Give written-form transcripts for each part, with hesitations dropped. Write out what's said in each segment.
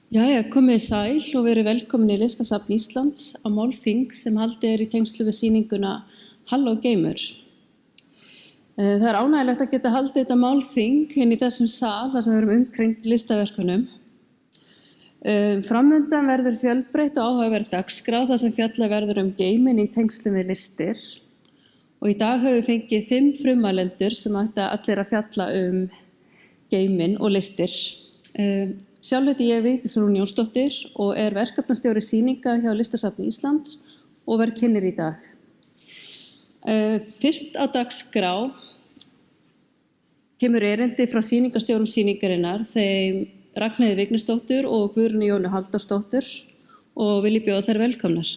Jæja, komið sæl og verið velkomin í Listasafn Íslands á málþing sem haldið í tengslu við sýninguna Halló geimur. Það ánægjulegt að geta haldið þetta málþing inn í þessum sal þar sem við erum umkringd listaverkunum. Framundan verður fjölbreytt og áhugaverð dagskrá þar sem fjallað verður geiminn í tengslum við listir. Og í dag höfum við fengið 5 frummælendur sem ættu allir að fjalla geiminn og listir. Sjálf heiti ég Vigdís Rún Jónsdóttir og verkefnastjóri sýninga hjá Listasafni Íslands og verð kynnir í dag. Fyrst á dagskrá kemur erindi frá sýningastjórum sýningarinnar, þeim Ragnheiði Vignisdóttur og Guðrúnu Jónu Halldórsdóttur og vil ég bjóða þær velkomnar.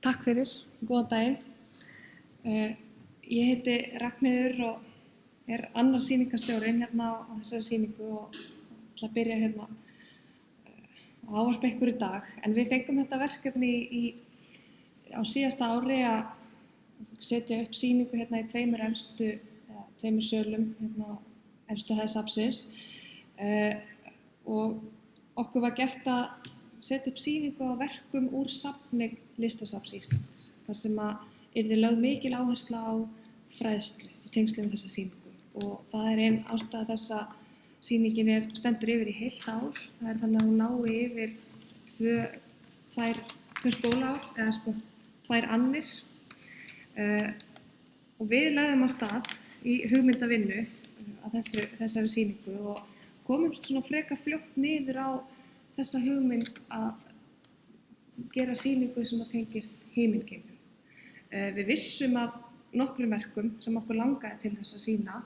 Takk fyrir, góðan daginn. Ég heiti Ragnheiður og annar sýningastjórinn hérna á þessari sýningu og ætla að byrja hérna að ávarpa ykkur í dag. En við fengum þetta verkefni á síðasta ári að setja upp sýningu hérna í tveimur sölum hérna á efstu hæð safnsins og okkur var gert að setja upp sýningu á verkum úr safni Listasafns Íslands, þar sem að yrði lögð mikil áhersla á fræðslu í tengslum við þessa sýningu og það ein ástæða þess að sýningin stendur yfir í heilt ár. Það þannig að hún nái yfir tvö skólaár eða 2 annir og við lögðum af stað í hugmyndavinnu að þessari sýningu og komumst svona frekar fljótt niður á þessa hugmynd að gera sýningu sem að tengist himingeimnum. Við vissum af nokkrum verkum sem okkur langaði til þess að sýna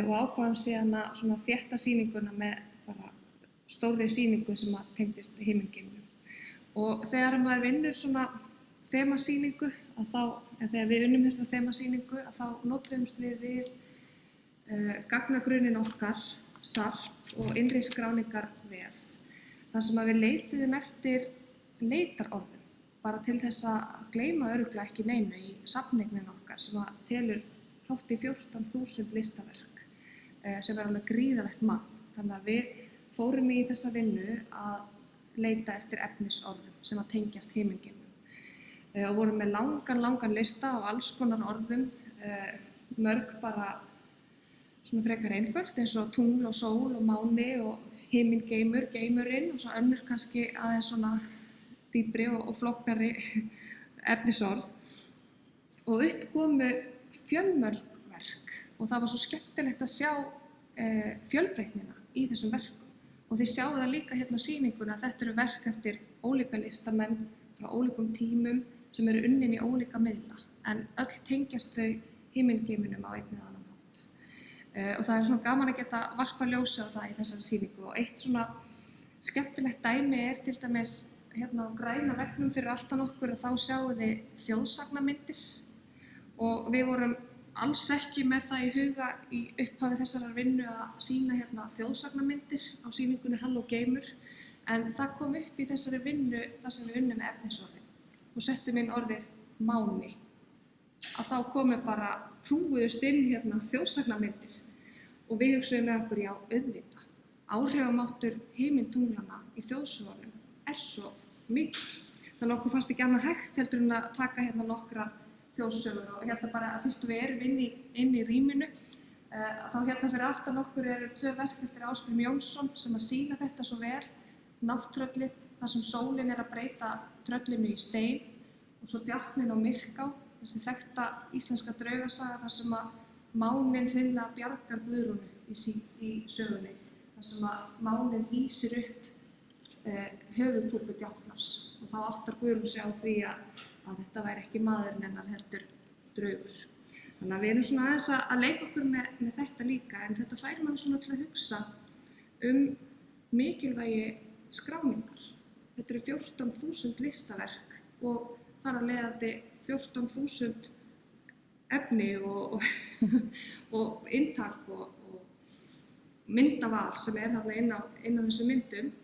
og ákváðum síðan að svona þétta sýninguna með bara stórri sýningu sem að tengdist himingeimnum. Og þegar maður vinnur svona þemasýningu, þegar við vinnum þessa þemasýningu, þá notumst við gagnagrunninn okkar, SARP og innri skráningarvef, þar sem að við leituðum eftir leitarorðum, bara til þess að gleyma örugglega ekki neinu í safningnin okkar sem að telur hátt í 14.000 listaverk sem alveg gríðarlegt magn. Þannig að við fórum í þessa vinnu að leita eftir efnisorðum sem að tengjast himingeimnum og vorum með langan lista af alls konar orðum, mörg bara svona frekar einföld eins og tungl og sól og máni og himingeimur, geimurinn og svo önnur kannski aðeins svona dýpri og flóknari efnisorð og upp komu fjölmörg verk og það var svo skemmtilegt að sjá fjölbreytnina í þessum verkum og þið sjáu það líka hérna á sýninguna að þetta eru verk eftir ólíka listamenn frá ólíkum tímum sem eru unnin í ólíka miðla en öll tengjast þau himingeiminum á einn eða annan hátt og það svona gaman að geta varpa ljósi á það í þessari sýningu og eitt svona skemmtilegt dæmi til dæmis hérna á græna veggnum fyrir aftan okkur og þá sjáum við þjóðsagnamyndir og við vorum alls ekki með það í huga í upphafi þessarar vinnu að sýna hérna þjóðsagnamyndir á sýningunni Halló geimur en það kom upp í þessari vinnu þar sem við unnum með efnisorðin og settum inn orðið máni að þá komu bara hrúguðust inn hérna þjóðsagnamyndir og við hugsuðum með okkur já auðvitað áhrifamáttur himintunglana í þjóðsögunum svo mikið. Þannig okkur fannst ekki annað hægt heldur en að taka hérna nokkrar þjóðsögur og hérna bara að fyrst við erum inn í rýminu þá hérna fyrir aftan okkur eru 2 verk eftir Ásgrím Jónsson sem að sýna þetta svo vel, Nátttröllið, þar sem sólin að breyta tröllinu í stein og svo Djákninn á Myrká, þessi þekkta íslenska draugasaga þar sem að máninn hreinlega bjargar Guðrúnu í sögunni, þar sem að máninn lýsir upp höfuðkúpu Djáknars og þá áttar Guðrún sig á því að þetta væri ekki maðurinn hennar heldur draugur. Þannig að við erum svona aðeins að leika okkur með þetta líka en þetta fær mann svona til að hugsa mikilvægi skráningar. Þetta eru 14.000 listaverk og þar af leiðandi 14.000 efni og inntak og myndaval sem þarna inn á þessum myndum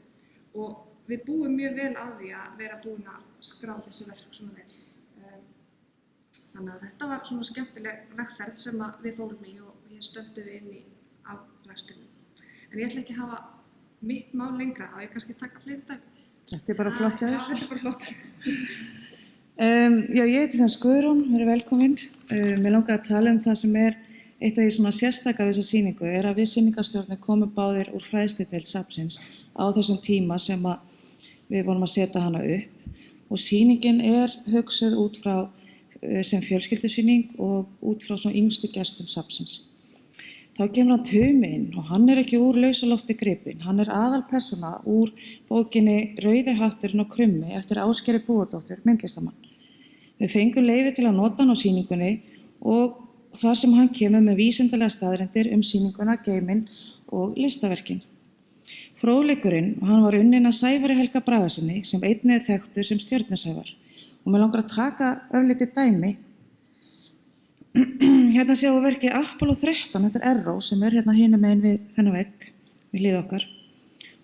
og við búum mjög vel á því að vera búin að skrá þessi verk svona vel. Þannig að þetta var svona skemmtileg vegferð sem að við fórum í og hér stöndum við inn í afrækstunum. En ég ætla ekki að hafa mitt mál lengra og ég kannski taka fleiri dæmi. Þetta bara flott hjá þér. Já, þetta bara flott. Já, ég heiti sem Guðrún, verið velkomin. Mér langar að tala það sem eitt af því svona sérstaka við þessa sýningu að við sýningarstjórnir komum báðir úr fræðsludeild safnsins á þessum tíma sem við vorum að setja hana upp og sýningin hugsuð út frá sem fjölskyldusýning og út frá svona yngstu gestum safnsins. Þá kemur hann Tumi inn og hann ekki úr lausalofti gripinn, hann aðalpersóna úr bókinni Rauði hatturinn og krummi eftir Ásgerði Búadóttur, myndlistamann. Við fengum leyfi til að nota hann á sýningunni og þar sem hann kemur með vísindalega staðreyndir sýninguna, geiminn og listaverkin. Fróðleikurinn, hann var unninn af Sævari Helga Bragasyni sem einnig þekktur sem Stjörnusævar og mér langar að taka örlítið dæmi. Hérna sjáum við verkið Apollo 13 eftir Erró sem hérna hinum megin við þennan vegg við hlið okkar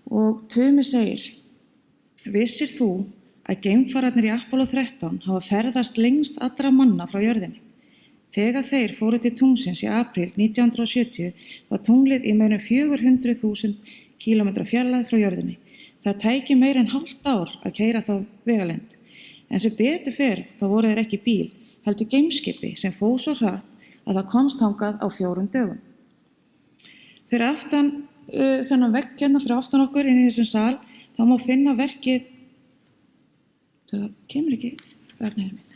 og Tumi segir: Vissir þú að geimfararnir í Apollo 13 hafa ferðast lengst allra manna frá jörðinni? Þegar þeir fóru til tunglsins í apríl 1970 var tunglið í meira en 400.000 kílómetra fjarlægð frá jörðinni. Það tæki meira en hálft ár að keyra þá vegalengd. En sem betur fer þá voru þeir ekki bíl, heldur geimskipi sem fór svo hratt að það komst þangað á 4 dögum. Fyrir aftan þennan vegg hérna fyrir aftan okkur inn í þessum sal þá má finna verkið. Það kemur ekki verknir minn.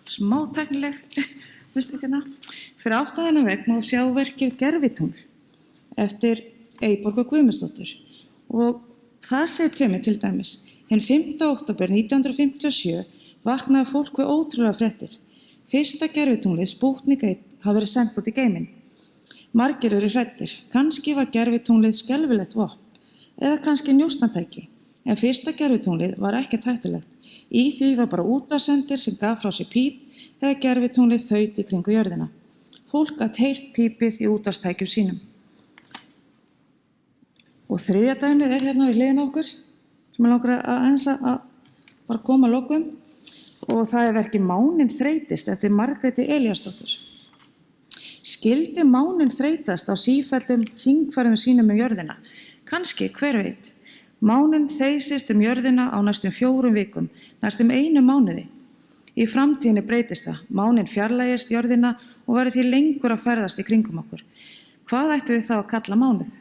Smá tæknileg, Fyrir aftan þennan vegg má sjá verkið Gervitungl eftir Eyborgu Guðmundsdóttur og þar segir Tumi til dæmis: Hinn 5. október 1957 vaknaði fólk við ótrúlega fréttir. Fyrsta gervitunglið Spútnik 1 hafi verið sent út í geiminn. Margir eru hræddir, kannski var gervitunglið skelfilegt vopn eða kannski njósnatæki, en fyrsta gervitunglið var ekkert hættulegt. Í því var bara útvarpssendir sem gaf frá sér píp þegar gervitunglið þaut í kringu jörðina. Fólk gat heyrt pípið í útvarpstækjum sínum. Og þriðja dæmið hérna við hliðina á okkur sem ég langar að bara koma að lokum og það verkið Máninn þreytist eftir Margréti Elíasdóttur. Skyldi máninn þreytast á sífelldum hringferðum sínum jörðina? Kannski, hver veit. Máninn þeysist jörðina á næstum 4 vikum, næstum 1 mánuði. Í framtíðinni breytist það. Máninn fjarlægist jörðina og verður því lengur að ferðast í kringum okkur. Hvað ættum við þá að kalla mánuð?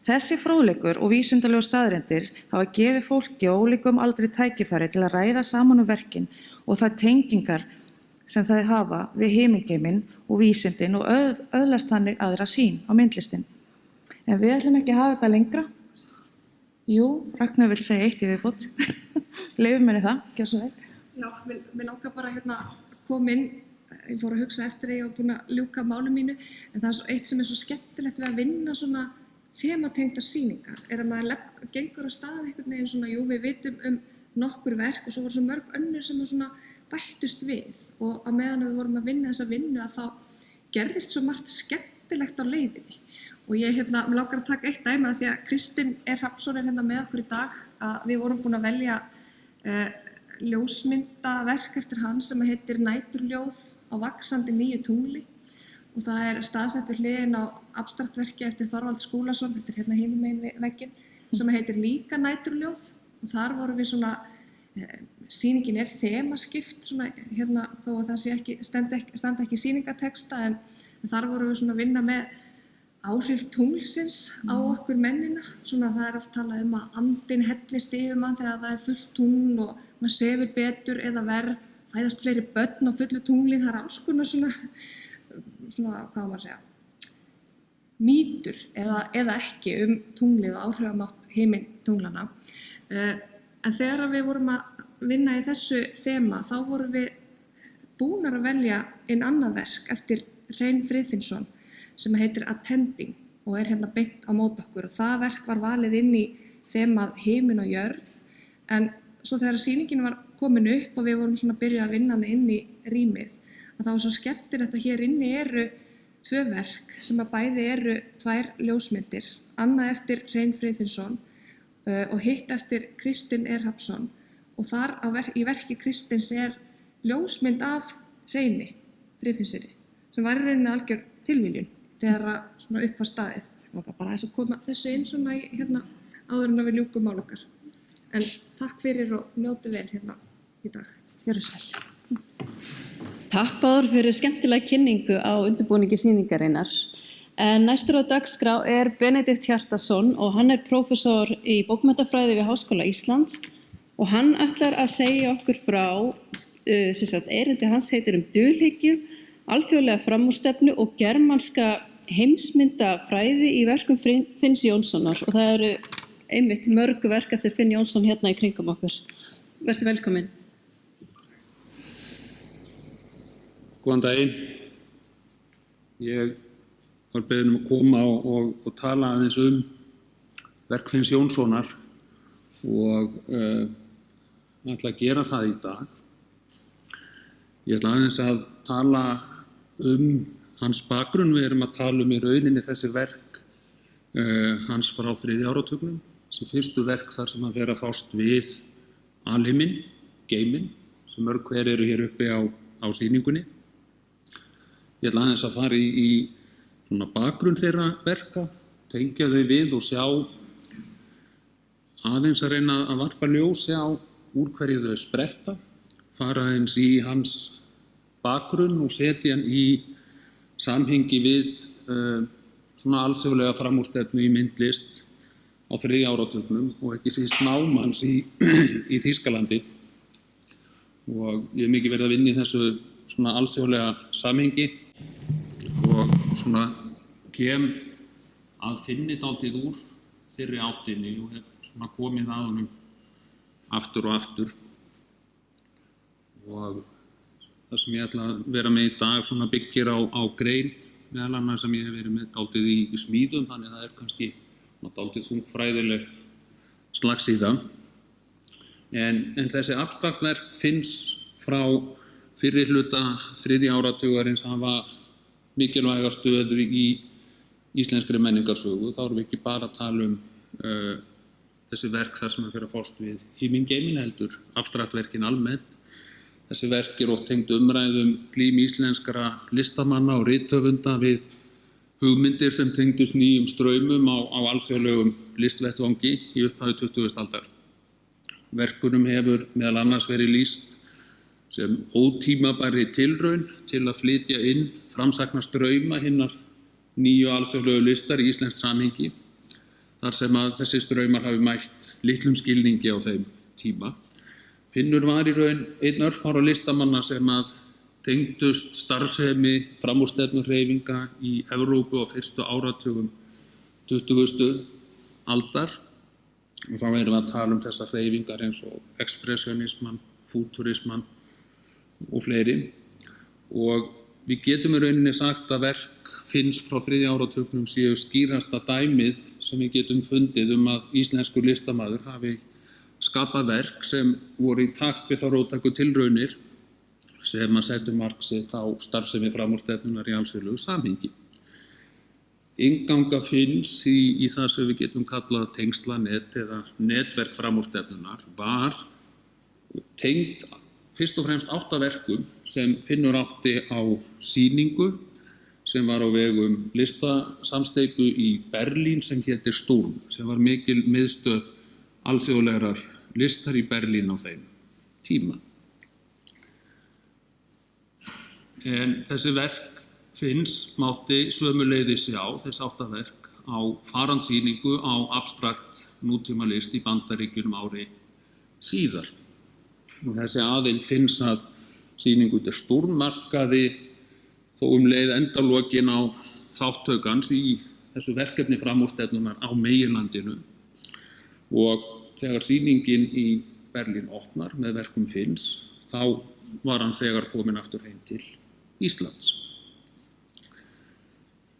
Þessi fróðleikur og vísindalegu staðreyndir hafa gefið fólki á ólíkum aldri tækifæri til að ræða saman verkin og þær tengingar sem þau hafa við himingeiminn og vísindin og öðlast þannig aðra sýn á myndlistin. En við ætlum ekki að hafa þetta lengra. Jú, Ragnar vill segja eitt í viðbót. Leifum henni það, gjör svo vel. Já, mér langar bara að koma inn. Ég fór að hugsa eftir að ég var búin að ljúka máli mínu, en það eitt sem svo skemmtilegt við að vinna svona þematengdar sýningar að maður gengur á stað einhvern veginn svona, jú, við vitum nokkur verk og svo voru svo mörg önnur sem svona bættust við og á meðan við vorum að vinna þessa vinnu að þá gerðist svo margt skemmtilegt á leiðinni. Og ég mér langar að taka eitt dæmi að því að Kristinn Hrafnsson hérna með okkur í dag að við vorum búin að velja ljósmyndaverk eftir hann sem heitir Næturljóð á vaxandi nýju tungli og það staðsett við hliðin á abstraktverki eftir Þorvald Skúlason, þetta hérna hinum megin vegginn, sem heitir líka Næturljóð og þar vorum við svona, sýningin þemaskipt svona hérna þó að það standa ekki sýningatexta en þar vorum við svona að vinna með áhrif tunglsins á okkur mennina, svona það oft talað að andinn hellist yfir mann þegar það fullt tungl og maður sefur betur eða verð, fæðast fleiri börn á fullu tungli, það alls konar svona, hvað maður segja, mýtur eða ekki tunglið og áhrifamátt himintunglana. En þegar við vorum að vinna í þessu þema, þá vorum við búnar að velja einn annað verk eftir Hrein Friðfinnsson sem heitir Attending og hérna beint á móti okkur og það verk var valið inn í þemað himin og jörð en svo þegar sýningin var komin upp og við vorum svona að byrja að vinna hana inn í rýmið að það var svo skemmtilegt að hér inni 2 verk sem að bæði 2 ljósmyndir, annað eftir Hrein Friðfinnsson og hitt eftir Kristinn Hrafnsson og þar í verki Kristins ljósmynd af Hreini Friðfinnssyni sem var í rauninni algjör tilviljun þegar að svona upp var staðið. Og bara aðeins að koma þessu inn svona hérna áður en að við ljúkum mál okkar. En takk fyrir og njótið vel hérna í dag. Gjörðu sæl. Takk báðar fyrir skemmtilega kynningu á undirbúningi sýningarinnar. En næstur á dagskrá er Benedikt Hjartarson og hann er prófessor í bókmenntafræði við Háskóla Íslands og hann ætlar að segja okkur frá, erindi hans heitir dulhyggju, alþjóðlega framúrstefnu og germanska heimsmyndafræði í verkum Finns Jónssonar og það eru einmitt mörg verk eftir Finn Jónsson hérna í kringum okkur. Vertu velkomin. Góðan daginn. Ég var beðinn að koma og tala aðeins verk Finns Jónssonar og ætla að gera það í dag. Ég ætla aðeins að tala hans bakgrunn. Við erum að tala í rauninni þessi verk hans frá 3. áratugnum. Þessi fyrstu verk þar sem hann fer að fást við alheiminn, geiminn, sem mörg hver eru hér uppi á sýningunni. Ég ætla aðeins að fara í svona bakgrunn þeirra verka, tengja þau við og sjá aðeins að reyna að varpa ljósi á úr hverju þau spretta, fara eins í hans bakgrunn og setja hann í samhengi við svona alþjóðlega framúrstefnu í myndlist á 3. áratugnum og ekki síst námans í Þýskalandi. Og ég hef mikið verið að vinna í þessu svona alþjóðlega samhengi og svona kem að finni dálítið úr þeirri áttinni og hef svona komið að honum aftur og aftur. Og það sem ég ætla að vera með í dag svona byggir á grein meðal annars sem ég hef verið með dálítið í smíðum, þannig að það er kannski dálítið þungfræðileg slagsíða. En þessi abstrakt verk Finns frá fyrri hluta 3. áratugarins hafa mikilvæga stöðu í íslenskri menningarsögu. Þá erum við ekki bara að tala þessi verk þar sem við fyrir að fást við himingeiminn heldur abstraktverkin almennt. Þessi verk oft tengd umræðum glím íslenskra listamanna og rithöfunda við hugmyndir sem tengdust nýjum straumum á alþjóðlegum listvettvangi í upphafi 20. aldar. Verkunum hefur meðal annars verið lýst sem ótímabærri tilraun til að flytja inn framsækna strauma hinnar nýju alþjóðlegu listar í íslenskt samhengi, þar sem að þessi straumar hafi mætt litlum skilningi á þeim tíma. Finnur var í raun einn örfára listamanna sem að tengdust starfsemi framúrstefnuhreyfinga í Evrópu á fyrstu áratugum 20. aldar. Og þá erum við að tala þessar hreyfingar eins og expressionisman, futurisman og fleiri. Og við getum í rauninni sagt að verk Finns frá 3. áratugnum séu skýrasta dæmið sem við getum fundið að íslenskur listamaður hafi skapað verk sem voru í takt við þá róttæku tilraunir sem að setja mark sitt á starfsemi framúrstefnunnar í alþjóðlegu samhengi. Innganga Finns í það sem við getum kallað tengslanet eða netverk framúrstefnunnar var tengd fyrst og fremst 8 verkum sem Finnur átti á sýningu sem var á vegum listasamsteypu í Berlín sem heitir Sturm, sem var mikil miðstöð alþjóðlegrar listar í Berlín á þeim tíma. En þessi verk Finns mátti sömuleiðis sjá, þessi 8 verk, á farandsýningu á abstrakt nútímalist í Bandaríkjunum ári síðar. Og þessi aðild Finns að sýningu til Sturm markaði þó leið endalokin á þátttökans í þessu verkefni framúrstefnunnar á meginlandinu. Og þegar sýningin í Berlín opnar með verkum Finns, þá var hann þegar kominn aftur heim til Íslands.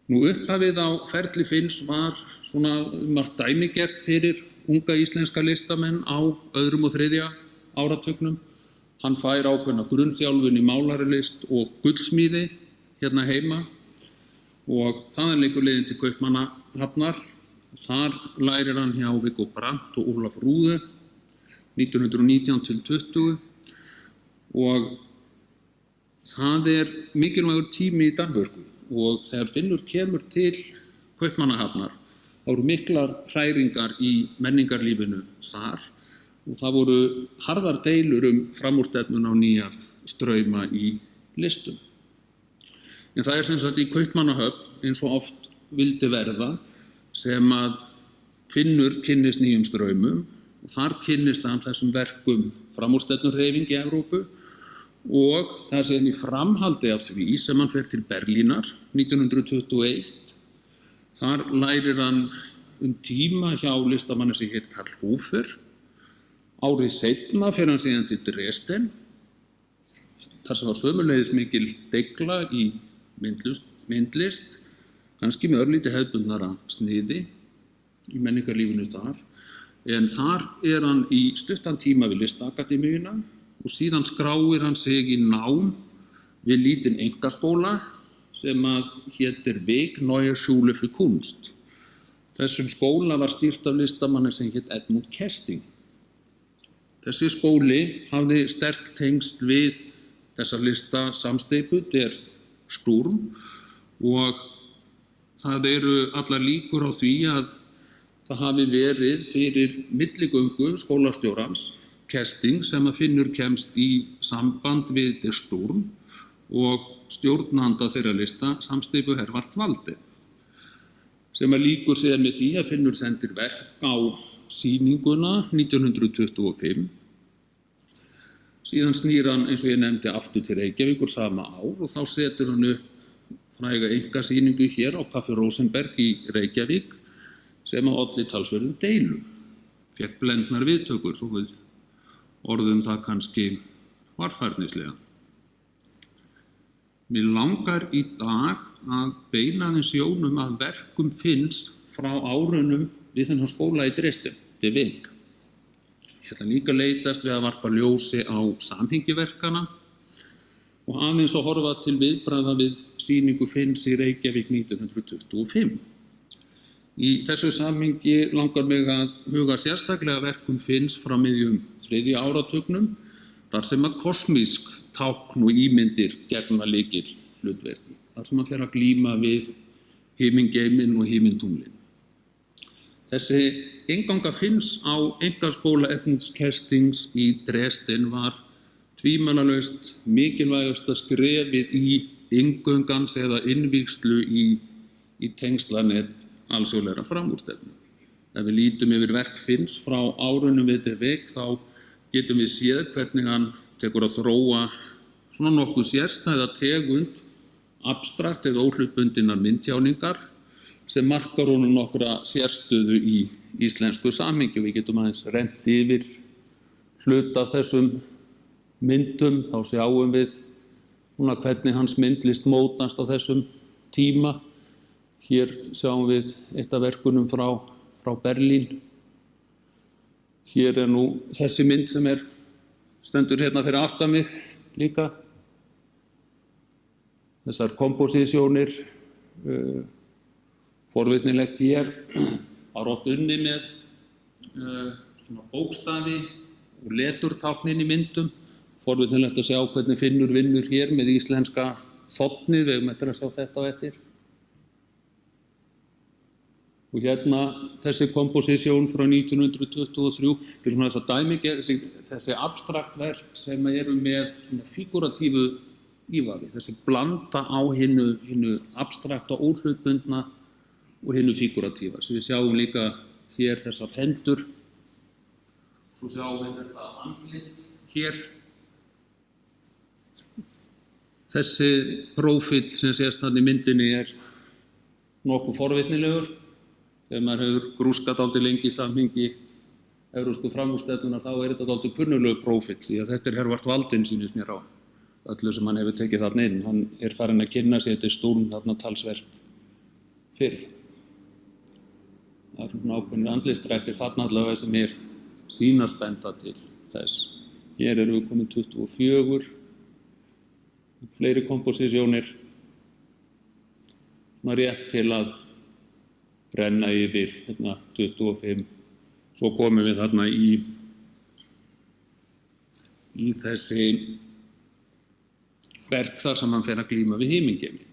Nú upphafið á ferli Finns var svona margt dæmigert fyrir unga íslenska listamenn á 2. og 3. áratugnum. Hann fær ákveðna grunnþjálfun í málaralist og gullsmíði hérna heima og þaðan liggur leiðin til Kaupmannahafnar. Þar lærir hann hjá Viggo Brandt og Ólaf Rúde 1919 til 20 og það mikilvægur tími í Danmörku og þegar Finnur kemur til Kaupmannahafnar þá eru miklar hræringar í menningarlífinu þar og það voru harðar deilur framúrstefnun á nýjar strauma í listum. En það sem sagt í Kaupmannahöfn eins og oft vildi verða sem að Finnur kynnist nýjum straumum og þar kynnist hann þessum verkum framúrstefnuhreyfing í Evrópu og það síðan í framhaldi af því sem hann fer til Berlínar 1921. Þar lærir hann tíma hjá listamanni sem heit Karl Hofer. Árið seinna fer hann síðan til Dresden, þar sem var sömuleiðis mikil deigla í myndlist, kannski með örlítið hefðbundnara sniði í menningarlífinu þar. En þar hann í stuttan tíma við listakademíuna og síðan skráir hann sig í nám við lítinn einkaskóla sem að hétir Weg Neue Schule für Kunst. Þessum skóla var stýrt af listamanni sem hét Edmund Kesting. Þessi skóli hafði sterk tengsl við þessa listasamsteypu, der Sturm, og það eru allar líkur á því að það hafi verið fyrir milligöngu skólastjórans Kesting sem að Finnur kemst í samband við der Sturm og stjórnanda þeirra lista samsteypu Hervart Walde sem að líkur sér með því að Finnur sendir verk á sýninguna 1925. Síðan snýr hann, eins og ég nefndi, aftur til Reykjavíkur sama ár og þá setur hann upp fræga einkasýningu hér á Kaffi Rosenberg í Reykjavík sem að olli talsverðum deilum. Fékk blendnar viðtökur, svo við orðum það kannski varfærnislega. Mér langar í dag að beina þeim sjónum að verkum Finns frá árunum við þennan skóla í Dresden, der Weg. Ég ætla líka að leitast við að varpa ljósi á samhengi verkana og aðeins að horfa til viðbragða við sýningu Finns í Reykjavík 1925. Í þessu samhengi langar mig að huga sérstaklega verkum Finns frá miðjum 3. áratugnum, þar sem að kosmísk tákn og ímyndir gegna lykil hlutverki, þar sem að fer að glíma við himingeiminn og himintunglinn. Þessi innganga Finns á einkaskóla Edmunds Kestings í Dresden var tvímælalaust mikilvægasta skrefið í inngöngans eða innvígslu í tengslanet alþjóðlegra framúrstefnu. Ef við lítum yfir verk Finns frá árunum við der Weg þá getum við séð hvernig hann tekur að þróa svona nokkuð sérstæða tegund abstrakt eða óhlutbundinnar myndtjáningar sem markar honum nokkra sérstöðu í íslensku samhengi. Við getum aðeins rennt yfir hluta af þessum myndum, þá sjáum við hvernig hans myndlist mótast á þessum tíma. Hér sjáum við eitt af verkunum frá Berlín. Hér nú þessi mynd sem stendur hérna fyrir aftan mig líka. Þessar komposísjónir, forvitnilegt hér, var oft unnið með svona bókstafi og leturtáknin í myndum. Forvitnilegt að sjá hvernig Finnur vinnur hér með íslenska þotnið, við eigum eftir að sjá þetta á eftir. Og hérna þessi komposísjón frá 1923, þetta svona þess að dæmigerð, þessi abstrakt verk sem eru með svona fíguratífu ívafi, þessi blanda á hinu abstrakta óhlutbundna og hinu fíguratífa. Sem við sjáum líka hér þessar hendur, svo sjáum við þetta andlit hér. Þessi prófíll sem sést þarna í myndinni nokkuð forvitnilegur. Þegar maður hefur grúskat dálítið lengi í samhengi evrópsku framúrstefnunnar þá þetta dálítið kunnulegur prófíll því að þetta Hervart Walde sýnist mér á öllu sem hann hefur tekið þarna inn. Hann farinn að kynna sér þetta Sturm þarna talsvert fyrr. Það svona ákveðnir andlitsdrættir þarna allavega sem sýnast benda til þess. Hér erum við komin 24, fleiri komposísjónir, svona rétt til að renna yfir 25. Svo komum við þarna í verk þar sem hann fer að glíma við himingeiminn.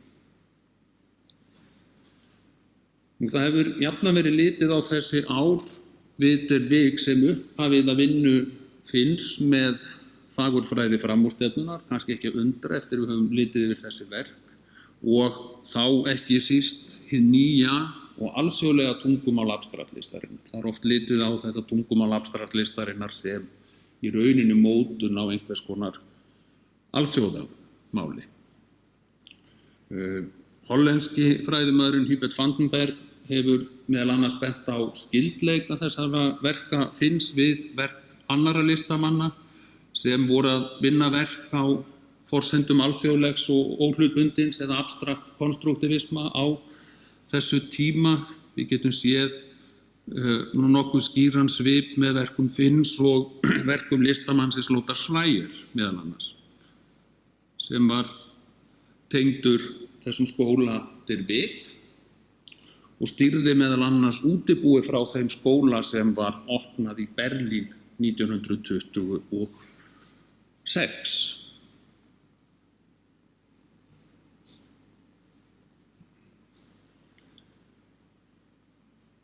Það hefur jafnan verið litið á þessi ár við der Weg sem upphafið að vinnu Finns með fagurfræði framúrstefnunar, kannski ekki að undra eftir við höfum litið yfir þessi verk, og þá ekki síst hið nýja og alþjóðlega tungumál abstraktlistarinnar. Það er oft litið á þetta tungumál abstraktlistarinnar sem í rauninni mótun á einhvers konar alþjóðamáli. Hollenski fræðimaðurinn Hubert Vandenberg hefur meðal annars bent á skyldleika þessara verka Finns við verk annarra listamanna sem voru að vinna verk á forsendum alþjóðlegs og óhlutbundins eða abstrakt konstruktivisma á þessu tíma. Við getum séð nokkuð skýran svip með verkum Finns og verkum listamannsins Lothar Schreier meðal annars, sem var tengdur þessum skóla der Weg og stýrði meðal annars útibúi frá þeim skóla sem var opnað í Berlín 1926.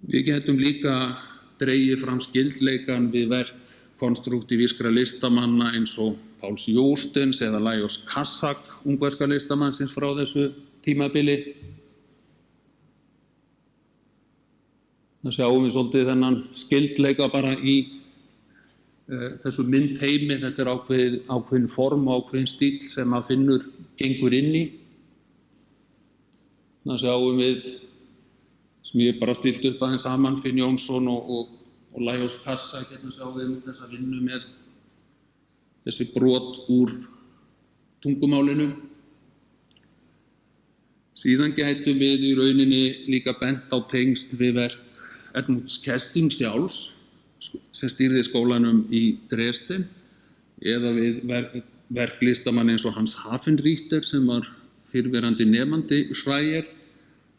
Við getum líka dregið fram skyldleikan við verk konstruktívískra listamanna eins og Páls Jóstens eða Lajos Kassak, ungverska listamannsins frá þessu tímabili. Það sjáum við svolítið þennan skyldleika bara í þessu myndheimi. Þetta er ákveðin form og ákveðin stíl sem að Finnur gengur inn í. Það sjáum við, sem ég bara stilt upp aðeins saman, Finn Jónsson og Lajos Kassak, hérna sjáum við þessa vinnu með þessi brot úr tungumálinu. Síðan gætum við í rauninni líka bent á tengsl við verk Edmunds Kesting sjálfs, sem stýrði skólanum í Dresden, eða við verk listamann eins og Hans Hafenrichter sem var fyrrverandi nemandi Schreier.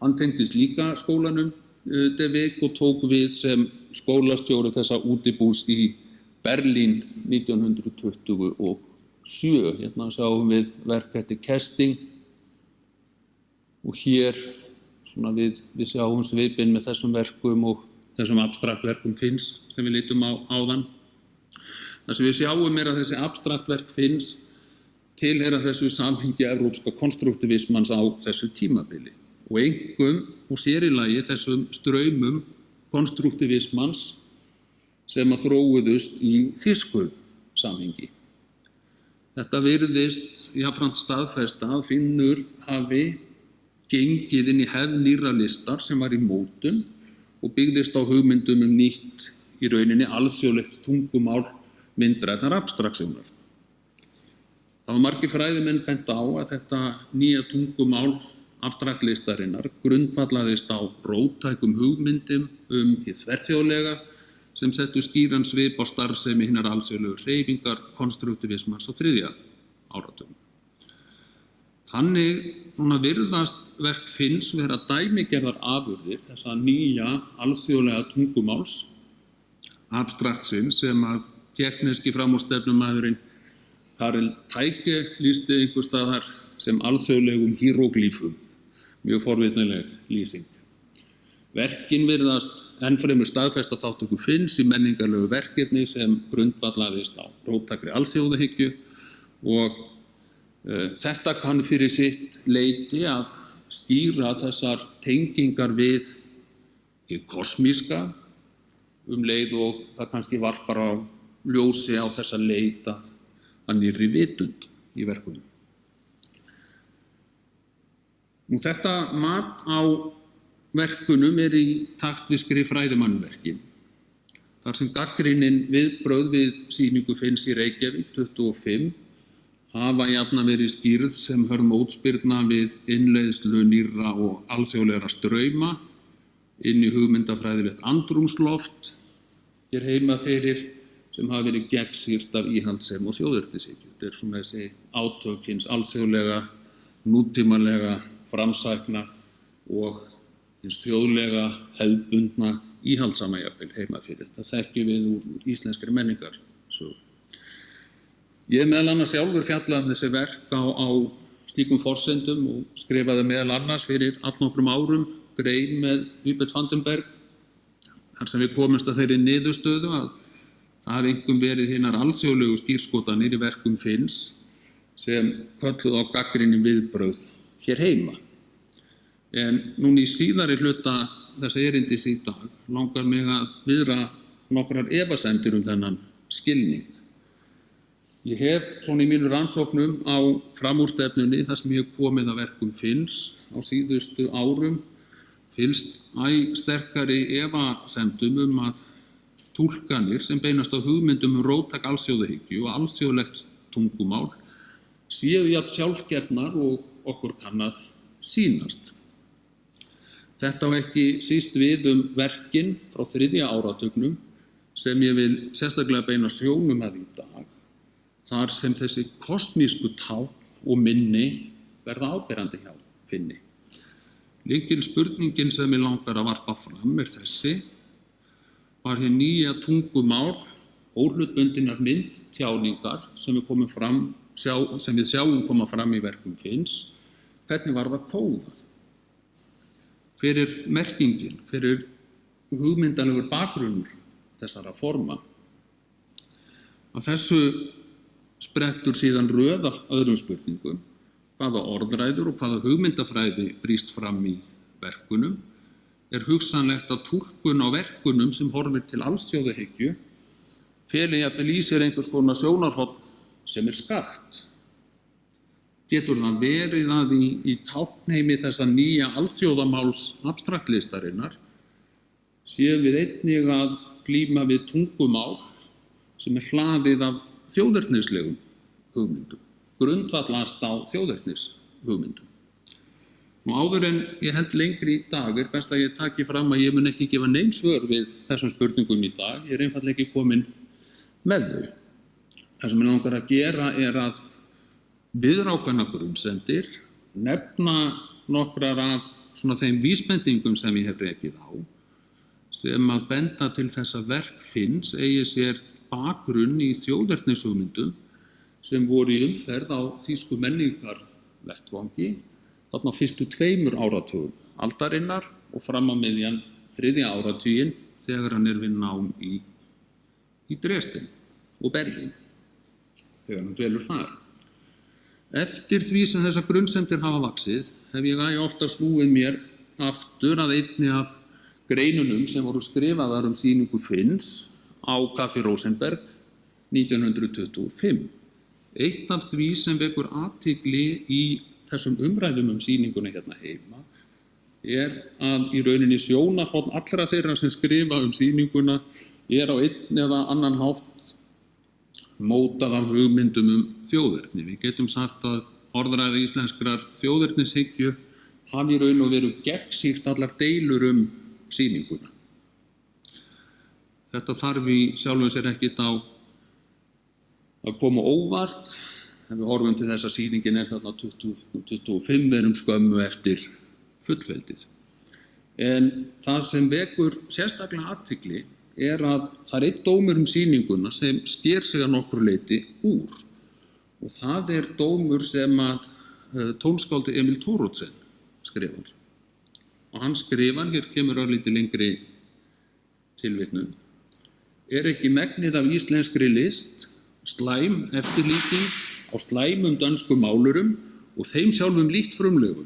Hann tengdist líka skólanum der Weg og tók við sem skólastjóri þessa útibús í Berlín 1927. Hérna sjáum við verk eftir Kesting og hér við sjáum svipinn með þessum verkum og þessum abstraktverkum Finns sem við lítum á áðan. Það sem við sjáum er að þessi abstraktverk Finns tilheyra þessu samhengi evrópska konstruktivismans á þessu tímabili og einkum og sér í lagi þessum straumum konstruktivismans sem að þróuðust í þýsku samhengi. Þetta virðist jafnframt staðfesta að Finnur hafi gengið inn í hefð nýrra listar sem var í mótun og byggðist á hugmyndum nýtt í rauninni alþjóðlegt tungumál myndrænnar abstraktsjónar. Það var margir fræðimenn bent á að þetta nýja tungumál abstraktlistarinnar grundvallaðist á róttækum hugmyndum hið þverþjóðlega sem settu skýran svip á starfsemi hinnar alþjóðlegu hreyfingar konstruktivismans á 3. áratugnum. Þannig virðast verk Finns vera dæmigerðar afurðir þessa nýja alþjóðlega tungumáls abstraktsins sem að tékkneski framúrstefnumaðurinn Karel Teike lýsti einhvers staðar sem alþjóðlegum hieroglýfum, mjög forvitnileg lýsing. Verkin virðast ennfremur staðfesta þátttöku Finns í menningarlegu verkefni sem grundvallaðist á róttækri alþjóðahyggju og þetta kann fyrir sitt leyti að skýra þessar tengingar við hið kosmíska leið og það kannski varpar á ljósi á þessa leit að nýrri vitund í verkunum. Þetta mat á verkunum er í takt við skrif fræðimannverkin. Þar sem gagnrýnin viðbrögð við sýningu Finns í Reykjavík 25 hafa jafnan verið skýrð sem hörð mótspyrna við innleiðslu nýrra og alþjóðlegra strauma inn í hugmyndafræðilegt andrúmsloft hér heima fyrir sem hafa verið gegnsýrt af íhaldssemi og þjóðernishyggju. Þetta er svona þessi átök hins alþjóðlega, nútímalega, framsækna og hins þjóðlega hefðbundna íhaldssama jafnvel heima fyrir. Það þekkjum við úr íslenskri menningarsögu. Ég meðal annars sjálfur fjallað þessi verk á slíkum forsendum og skrifaði meðal annars fyrir allnokkrum árum grein með Hubert Vandenberg þar sem við komumst að þeirri niðurstöðu að það hafi einkum verið hinar alþjóðlegu skírskotanir í verkum Finns sem kölluðu á gagnrýnin viðbrögð hér heima. En núna í síðari hluta þessa erindis í dag langar mig að viðra nokkrar efasemdir þennan skilning. Ég hef svona í mínu rannsóknum á framúrstefnunni þar sem ég hef komið að verkum Finns á síðustu árum fylgst æ sterkari efasemdum að túlkanir sem beinast á hugmyndum róttæk alþjóðahyggju og alþjóðlegt tungumál séu jafn sjálfgefnar og okkur kann að sýnast. Þetta á ekki síst við verkin frá 3. áratugnum sem ég vil sérstaklega beina sjónum að í dag, þar sem þessi kosmísku tákn og minni verða áberandi hjá Finni. Lykilspurningin sem ég langar að varpa fram þessi: var hið nýja tungumál óhlutbundinnar myndtjáningar sem við sjáum koma fram í verkum Finns, hvernig var það kóðað? Hver er merkingin, hver er hugmyndalegur bakgrunnur þessara forma? Af þessu sprettur síðan röð af öðrum spurningum: hvaða orðræður og hvaða hugmyndafræði brýst fram í verkunum? Er hugsanlegt að túlkun á verkunum sem horfir til alþjóðahyggju feli jafnvel í sér einhvers konar sjónarhorn sem er skakkt? Getur það verið að í táknheimi þessa nýja alþjóðamáls abstraktlistarinnar séum við einnig að glíma við tungumál sem er hlaðið af þjóðernislegum hugmyndum, grundvallast á þjóðernishugmyndum. Nú áður en ég held lengri í dag er best að ég taki fram að ég mun ekki gefa nein svör við þessum spurningum í dag. Ég er einfaldlega ekki komin með þau. Það sem ég langar að gera er að viðrákana grunnsendir, nefna nokkrar af svona þeim vísbendingum sem ég hef rekið á, sem að benda til þess að verk Finns eigi sér bakgrunn í þjóðernishugmyndum sem voru í umferð á þýsku menningarvettvangi þarna á fyrstu 2 áratugum aldarinnar og fram á miðjan 3. áratuginn þegar hann er við nám í Dresden og Berlín, þegar hann dvelur þar. Eftir því sem þessar grunnsemdir hafa vaxið hef ég ofta snúið mér aftur að einni af greinunum sem voru skrifaðar sýningu Finns á Café Rosenberg 1925. Eitt af því sem vekur athygli í þessum umræðum sýninguna hérna heima er að í rauninni sjónarhorn allra þeirra sem skrifa sýninguna er á einn eða annan hátt mótað af hugmyndum þjóðerni. Við getum sagt að orðræða íslenskrar þjóðernishyggju hafi í raun og veru gegnsýrt allar deilur sýninguna. Þetta þarf í sjálfum sér ekkert á að koma óvart. Ef við horfum til þess að sýningin er þarna 25 verum skömmu eftir fullveldið. En það sem vekur sérstaklega athygli er að það er einn dómur sýninguna sem sker sig að nokkru leyti úr. Og það er dómur sem að tónskáldi Emil Thoroddsen skrifar. Og hann skrifar, hér kemur örlítið lengri tilvitnun: er ekki megnið af íslenskri list slæm eftirlíking á slæmum dönskum málurum og þeim sjálfum lítt frumlegum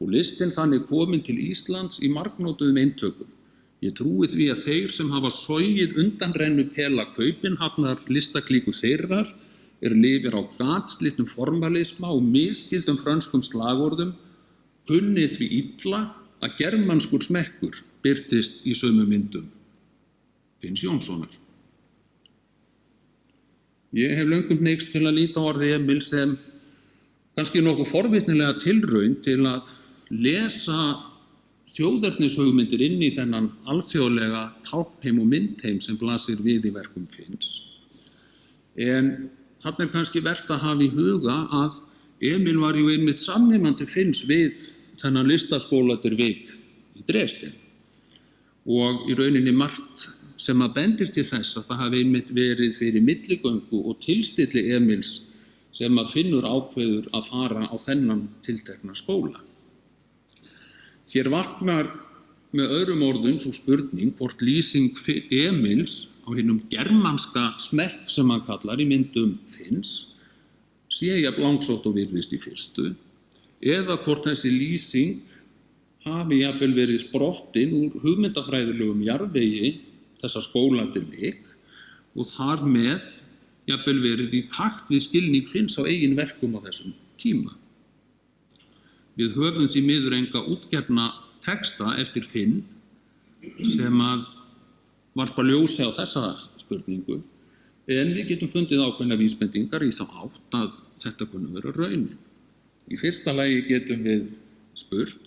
og listin þannig komin til Íslands í margnótuðum eintökum. Ég trúi því að þeir sem hafa sogið undanrennu pela Kaupinhafnar listaklíku þeirrar lifir á gatslittum formalisma og misskildum frönskum slagorðum, kunni því illa að germanskur smekkur birtist í sömu myndum Finns Jónssonar. Ég hef löngum hneigst til að líta á orði Emil sem kannski nokkuð forvitnilega tilraun til að lesa þjóðernishugmyndir inn í þennan alþjóðlega táknheim og myndheim sem blasir við í verkum Finns. En þarna kannski vert að hafa í huga að Emil var jú einmitt samnemandi Finns við þennan listaskóla der Weg í Dresden. Og í rauninni margt sem að bendir til þess að það hafi einmitt verið fyrir milligöngu og tilstilli Emils sem að Finnur ákveður að fara á þennan tiltekna skóla. Hér vaknar með öðrum orðum svo spurning hvort lýsing Emils á hinum germanska smekk sem hann kallar í myndum Finns sé jafn langsótt og virðist í fyrstu, eða hvort þessi lýsing hafi jafnvel verið sprottin úr hugmyndafræðilegum jarðvegi þessa skóla til Vík og þar með jafnvel verið í takt við skilning Finns á eigin verkum á þessum tíma. Við höfum því miður enga útgefna texta eftir Finn sem að varpa ljósi á þessa spurningu, en við getum fundið ákveðna vísbendingar í þá átt að þetta kunni vera raunin. Í fyrsta lagi getum við spurt,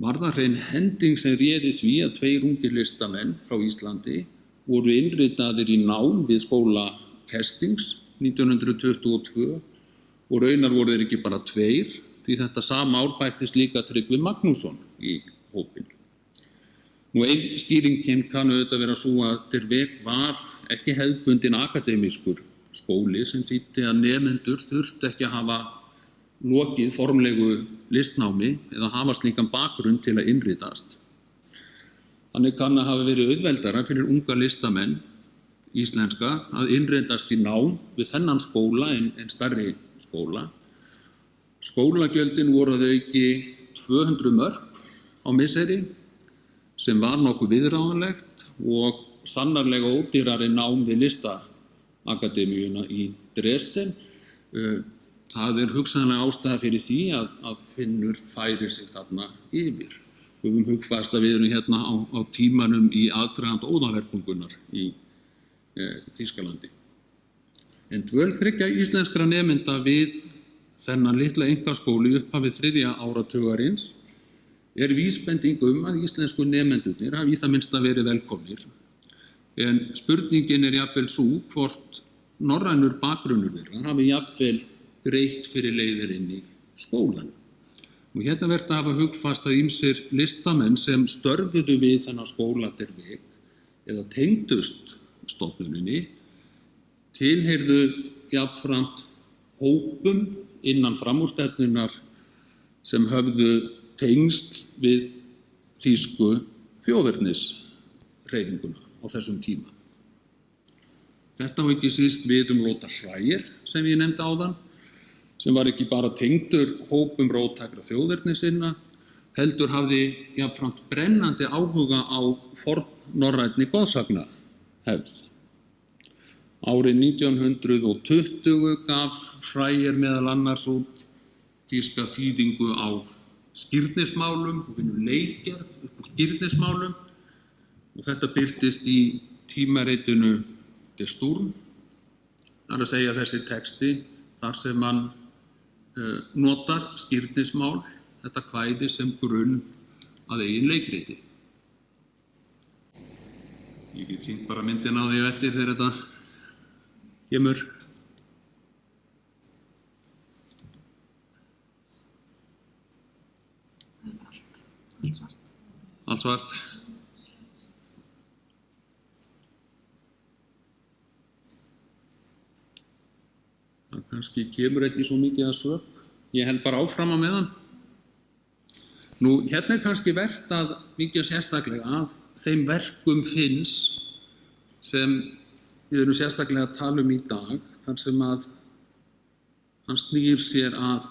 var það hrein hending sem réði því að 2 ungir listamenn frá Íslandi voru innritaðir í nám við skóla Kestings 1922 og raunar voru þeir ekki bara 2, því þetta sama ár bættist líka Tryggvi Magnússon í hópinn. Ein skýringin kann auðvitað vera svo að Dervek var ekki hefðbundinn akademískur skóli sem þýddi að nemendur þurftu ekki að hafa lokið formlegu listnámi eða hafa slíkan bakgrunn til að innritast. Þannig kann að hafa verið auðveldara fyrir unga listamenn íslenska að innritast í nám við þennan skóla en stærri skóla. Skólagjöldin voru að auki 200 mörk á misseri sem var nokkuð viðráðanlegt og sannarlega ódýrari nám við listaakademíuna í Dresden. Það hugsanlega ástæða fyrir því að Finnur færir sig þarna yfir. Við höfum hugfast að við erum hérna á tímanum í aðdraganda óðaverðbólgunnar í Þýskalandi. En dvöl 3 íslenskra nemenda við þennan litla einkaskóli upphafið 3. áratugarins vísbending að íslensku nemendurnir hafi í það minnsta verið velkomnir. En spurningin jafnvel svo hvort norrænur bakgrunnur þeirra hafi jafnvel greitt fyrir leiðir inn í skólan. Og hérna verður að hafa hugfast að ýmsir listamenn sem störfuðu við þennan skóla Dervek eða tengdust stofnuninni tilheyrðu jafnframt hópum innan framúrstefnunnar sem höfðu tengsl við þýsku þjóðernishreyfinguna á þessum tíma. Þetta var ekki síst við Lothar Schreier sem ég nefndi áðan, sem var ekki bara tengdur hópum róttækra þjóðernissinna, heldur hafði jafnframt brennandi áhuga á fornnorrænni goðsagnahefð. Árið 1920 gaf Schreier meðal annars út þýska þýðingu á skírnismálum og leikgerð upp úr skírnismálum og þetta birtist í tímaritinu Der Sturm. Það að segja þessi texti þar sem hann notar skírnismál, þetta kvæði sem grunn að eigin leikriti. Ég get sýnt bara myndina á því eftir þegar þetta kemur. Allt svart. Það kannski kemur ekki svo mikið að sök. Ég held bara áfram að meðan. Hérna kannski vert að víkja sérstaklega að þeim verkum Finns sem við erum sérstaklega að tala í dag, þar sem að hann snýr sér að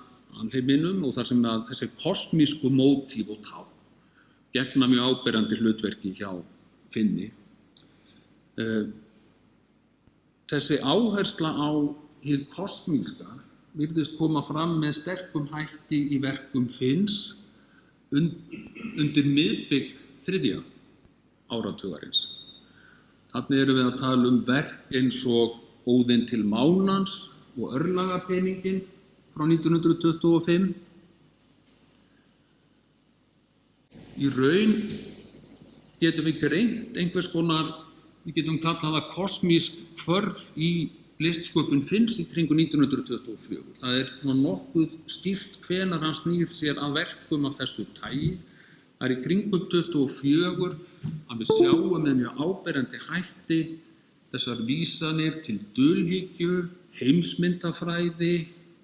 alheiminum og þar sem að þessi kosmísku mótíf og tákn gegna mjög áberandi hlutverki hjá Finni. Þessi áhersla á hið kosmíska virðist koma fram með sterkum hætti í verkum Finns undir miðbik 3. áratugarins. Þarna erum við að tala verk eins og Óðinn til mánans og Örlagapeninginn frá 1925. Í raun getum við greint einhvers konar, við getum kallað það kosmísk hvörf í listsköpun Finns í kringu 1924. Það svona nokkuð skýrt hvenær hann snýr sér að verkum af þessu tagi. Það í kringum 24 að við sjáum með mjög áberandi hætti þessar vísanir til dulhyggju heimsmyndafræði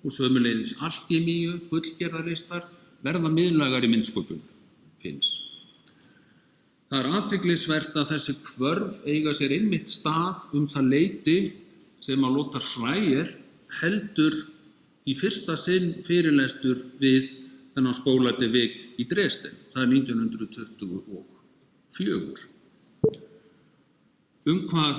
og sömuleiðis alkemíu, gullgerðarlistar verða miðlægar í myndsköpun Finns. Það er athyglisvert að þessi hvörf eiga sér einmitt stað það leyti sem að Lothar Schreier heldur í fyrsta sinn fyrirlestur við þennan skóla De Weg í Dresden. Það er 1924. Hvað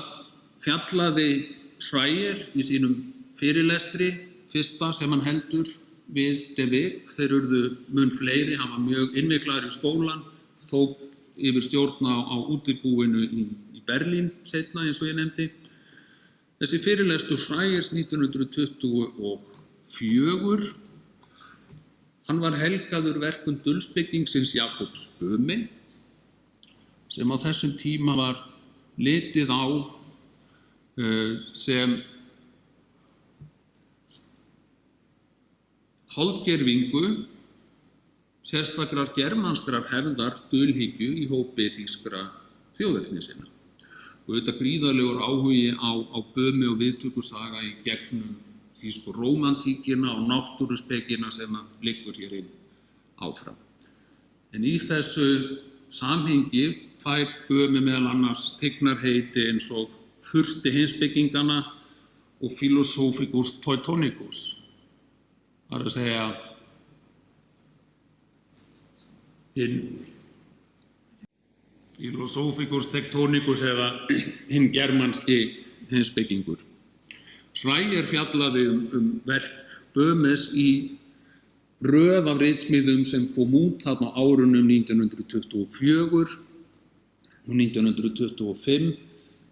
fjallaði Schreier í sínum fyrirlestri, fyrsta sem hann heldur við De Weg. Þeir urðu mun fleiri, hann var mjög innviklaður í skólan, tók yfir stjórn á útibúinu í Berlín seinna eins og ég nefndi. Þessi fyrirlestur Schreiers 1924, hann var helgaður verkum dulsbyggingsins Jakobs Böhme, sem á þessum tíma var litið á sem holdgervingu sérstakrar germanskrar hefðar dulhyggju í hópi þýskra þjóðernissinna. Og þetta gríðarlegur áhugi á Böhme og viðtökusaga í gegnum þýsku rómantíkina og náttúruspekina sem liggur hér inn áfram. En í þessu samhengi fær Böhme meðal annars tignarheiti eins og fursti heimspekinganna og Philosophicus Teutonicus. Það er að segja hinn Philosophicus Teutonicus eða hinn germanski heimspekingur. Schreier fjallaði verk Böhmes í röð af ritsmíðum sem kom út þarna á árunum 1924 og 1925,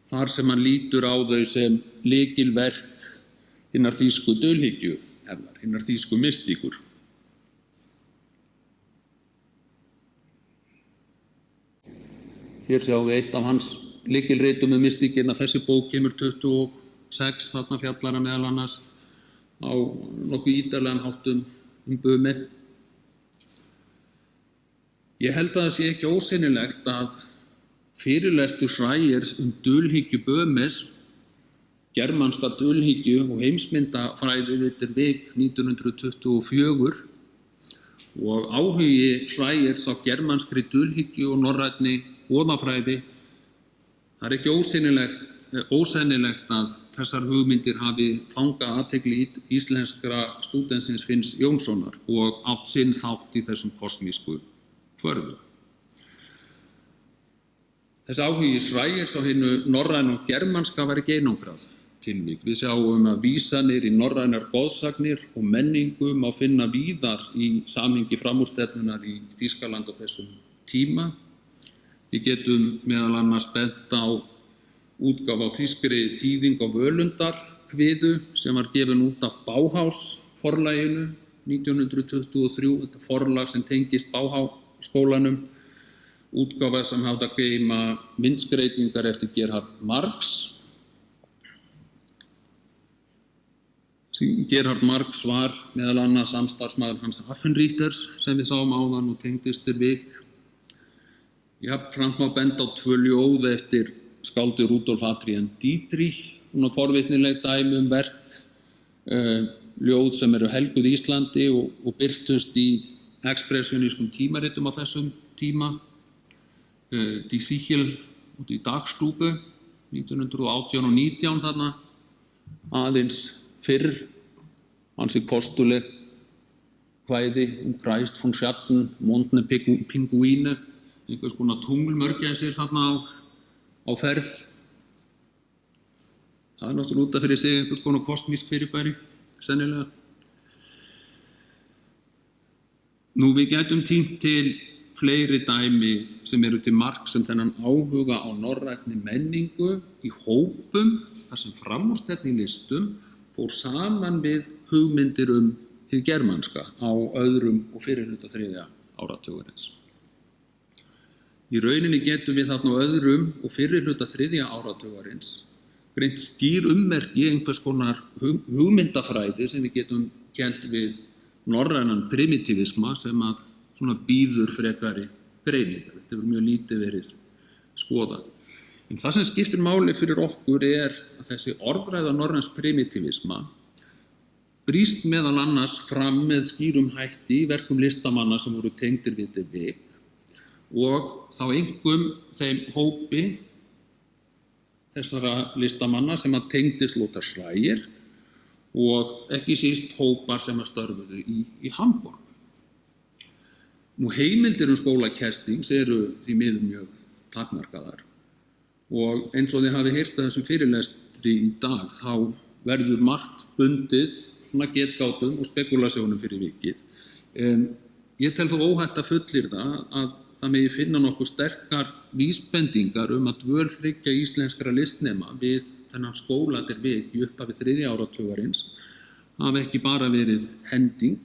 þar sem hann lítur á þau sem lykilverk hinnar þýsku dulhyggju, hinnar þýsku mystíkur. Hér sjáum við eitt af hans lykilritum mystíkina. Þessi bók kemur 26, þarna fjallar hann meðal annars á nokkuð ítarlegan hátt Böhme. Ég held að það sé ekki ósennilegt að fyrirlestur Schreiers dulhyggju Böhmes, germanska dulhyggju og heimsmyndafræði við De Weg 1924 og áhugi Schreiers á germanskri dulhyggju og norrænni goðafræði, það er ekki ósennilegt að þessar hugmyndir hafi fangað athygli íslenskra stúdentsins Finns Jónssonar og átt sinn þátt í þessum kosmísku hvörfum. Þessi áhugi Schreiers á hinu norræna og germanska var ekki einangrað tilvik. Við sjáum að vísanir í norrænar goðsagnir og menningu má finna víðar í samhengi framúrstefnunnar í Þýskaland á þessum tíma. Við getum meðal annars bent á útgáfu á þýskri þýðing á Völundarkviðu sem var gefin út af Bauhaus forlaginu 1923, þetta forlag sem tengist Bauhaus skólanum, útgáfa sem hafði að geyma myndskreytingar eftir Gerhard Marx. Gerhard Marx var meðal annars samstarfsmaður Hans Affenrichters sem við sáum áðan og tengdist De Weg. Jafnframt má benda á 2 ljóð eftir skáldi Rudolf Adrian Dietrich, forvitnileg dæmi verk, ljóð sem eru helguð Íslandi og birtust í expressionískum tímaritum á þessum tíma, Die Sichel og Die Dagstube 1918 og 19 þarna, aðeins fyrr, ansi kostuleg kvæði Kreist von Schatten, Mondne Pinguine, einhvers konar tunglmörgæsir þarna á ferð. Það er náttúrulega út af fyrir sig einhvers konar kosmísk fyrirbæri, sennilega. Nú, við gætum tínt til fleiri dæmi sem eru til marks þennan áhuga á norrænni menningu í hópum þar sem framúrstefni í listum fór saman við hugmyndir hið germanska á öðrum og fyrrihluta 3. áratugarins. Í rauninni getum við þarna á öðrum og fyrrihluta 3. áratugarins greint skýr ummerki einhvers konar hugmyndafræði sem við getum kennt við norrænan primitivisma sem að svona býður frekari greiningar. Þetta hefur mjög lítið verið skoðað. En það sem skiptir máli fyrir okkur að þessi orðræða norræns primitivisma brýst meðal annars fram með skýrum hætti í verkum listamanna sem voru tengdir við De Weck og þá einkum þeim hópi þessara listamanna sem að tengdist Lothar Schleyer og ekki síst hópar sem að störfuðu í Hamborg. Nú heimildir skóla Kerstings eru því miður mjög takmarkaðar og eins og þið hafi heyrt að þessum fyrirlestri í dag þá verður margt bundið svona getgátum og spekulasjónum fyrir vikið. En ég tel þó óhætt að fullyrða að það megi finna nokkuð sterkar vísbendingar að dvöl 3 íslenskra listnema við þennan skóla De Weck í upphafi 3. áratugarins hafi ekki bara verið hending,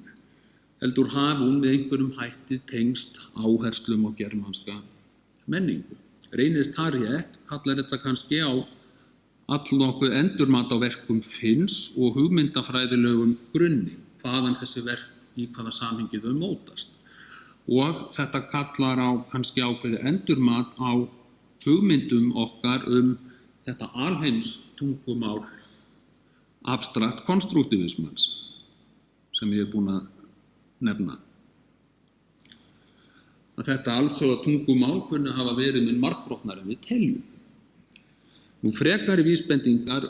heldur hafi hún með einhverjum hætti tengst áherslum á germanska menningu. Reynist Harriet kallar þetta kannski á allnokkuð endurmat á verkum Finns og hugmyndafræðilegum grunni, hvaðan þessi verk í hvaða samhengi þau mótast. Og þetta kallar á kannski ákveðið endurmat á hugmyndum okkar þetta alheims tungumál abstrakt konstruktivismans sem ég búin að nefna. Að þetta alþjóða tungumál kunni hafa verið mun margbrotnari en við teljum. Nú frekari vísbendingar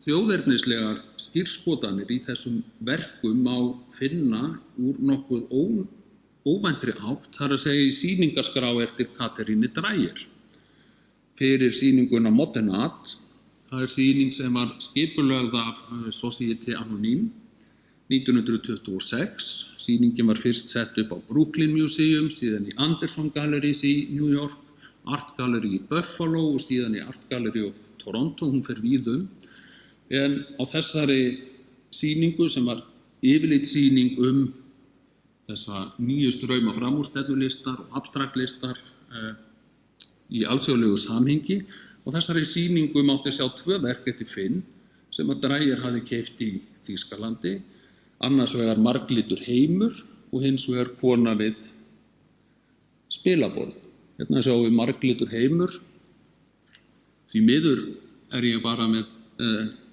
þjóðernislegar skírskotanir í þessum verkum má finna úr nokkuð óvæntri átt, þar að segja í sýningarskrá eftir Katrínu Dreyer. Fyrir sýninguna Modern Art, það sýning sem var skipulögð af Société Anonyme 1926. Sýningin var fyrst sett upp á Brooklyn Museum, síðan í Anderson Galleries í New York, Art Gallery í Buffalo og síðan í Art Gallery of Toronto, hún fer víðum. En á þessari sýningu sem var yfirlitssýning þessa nýju strauma framúrstefnulistar og abstraktlistar í alþjóðlegu samhengi og þessari sýningu mátti sjá 2 verk eftir Finn sem að Dreyer hafi keypt í Þýskalandi, annars vegar Marglitur heimur og hins vegar Kona við spilaborð. Hérna sjáum við Marglitur heimur. Því miður ég bara með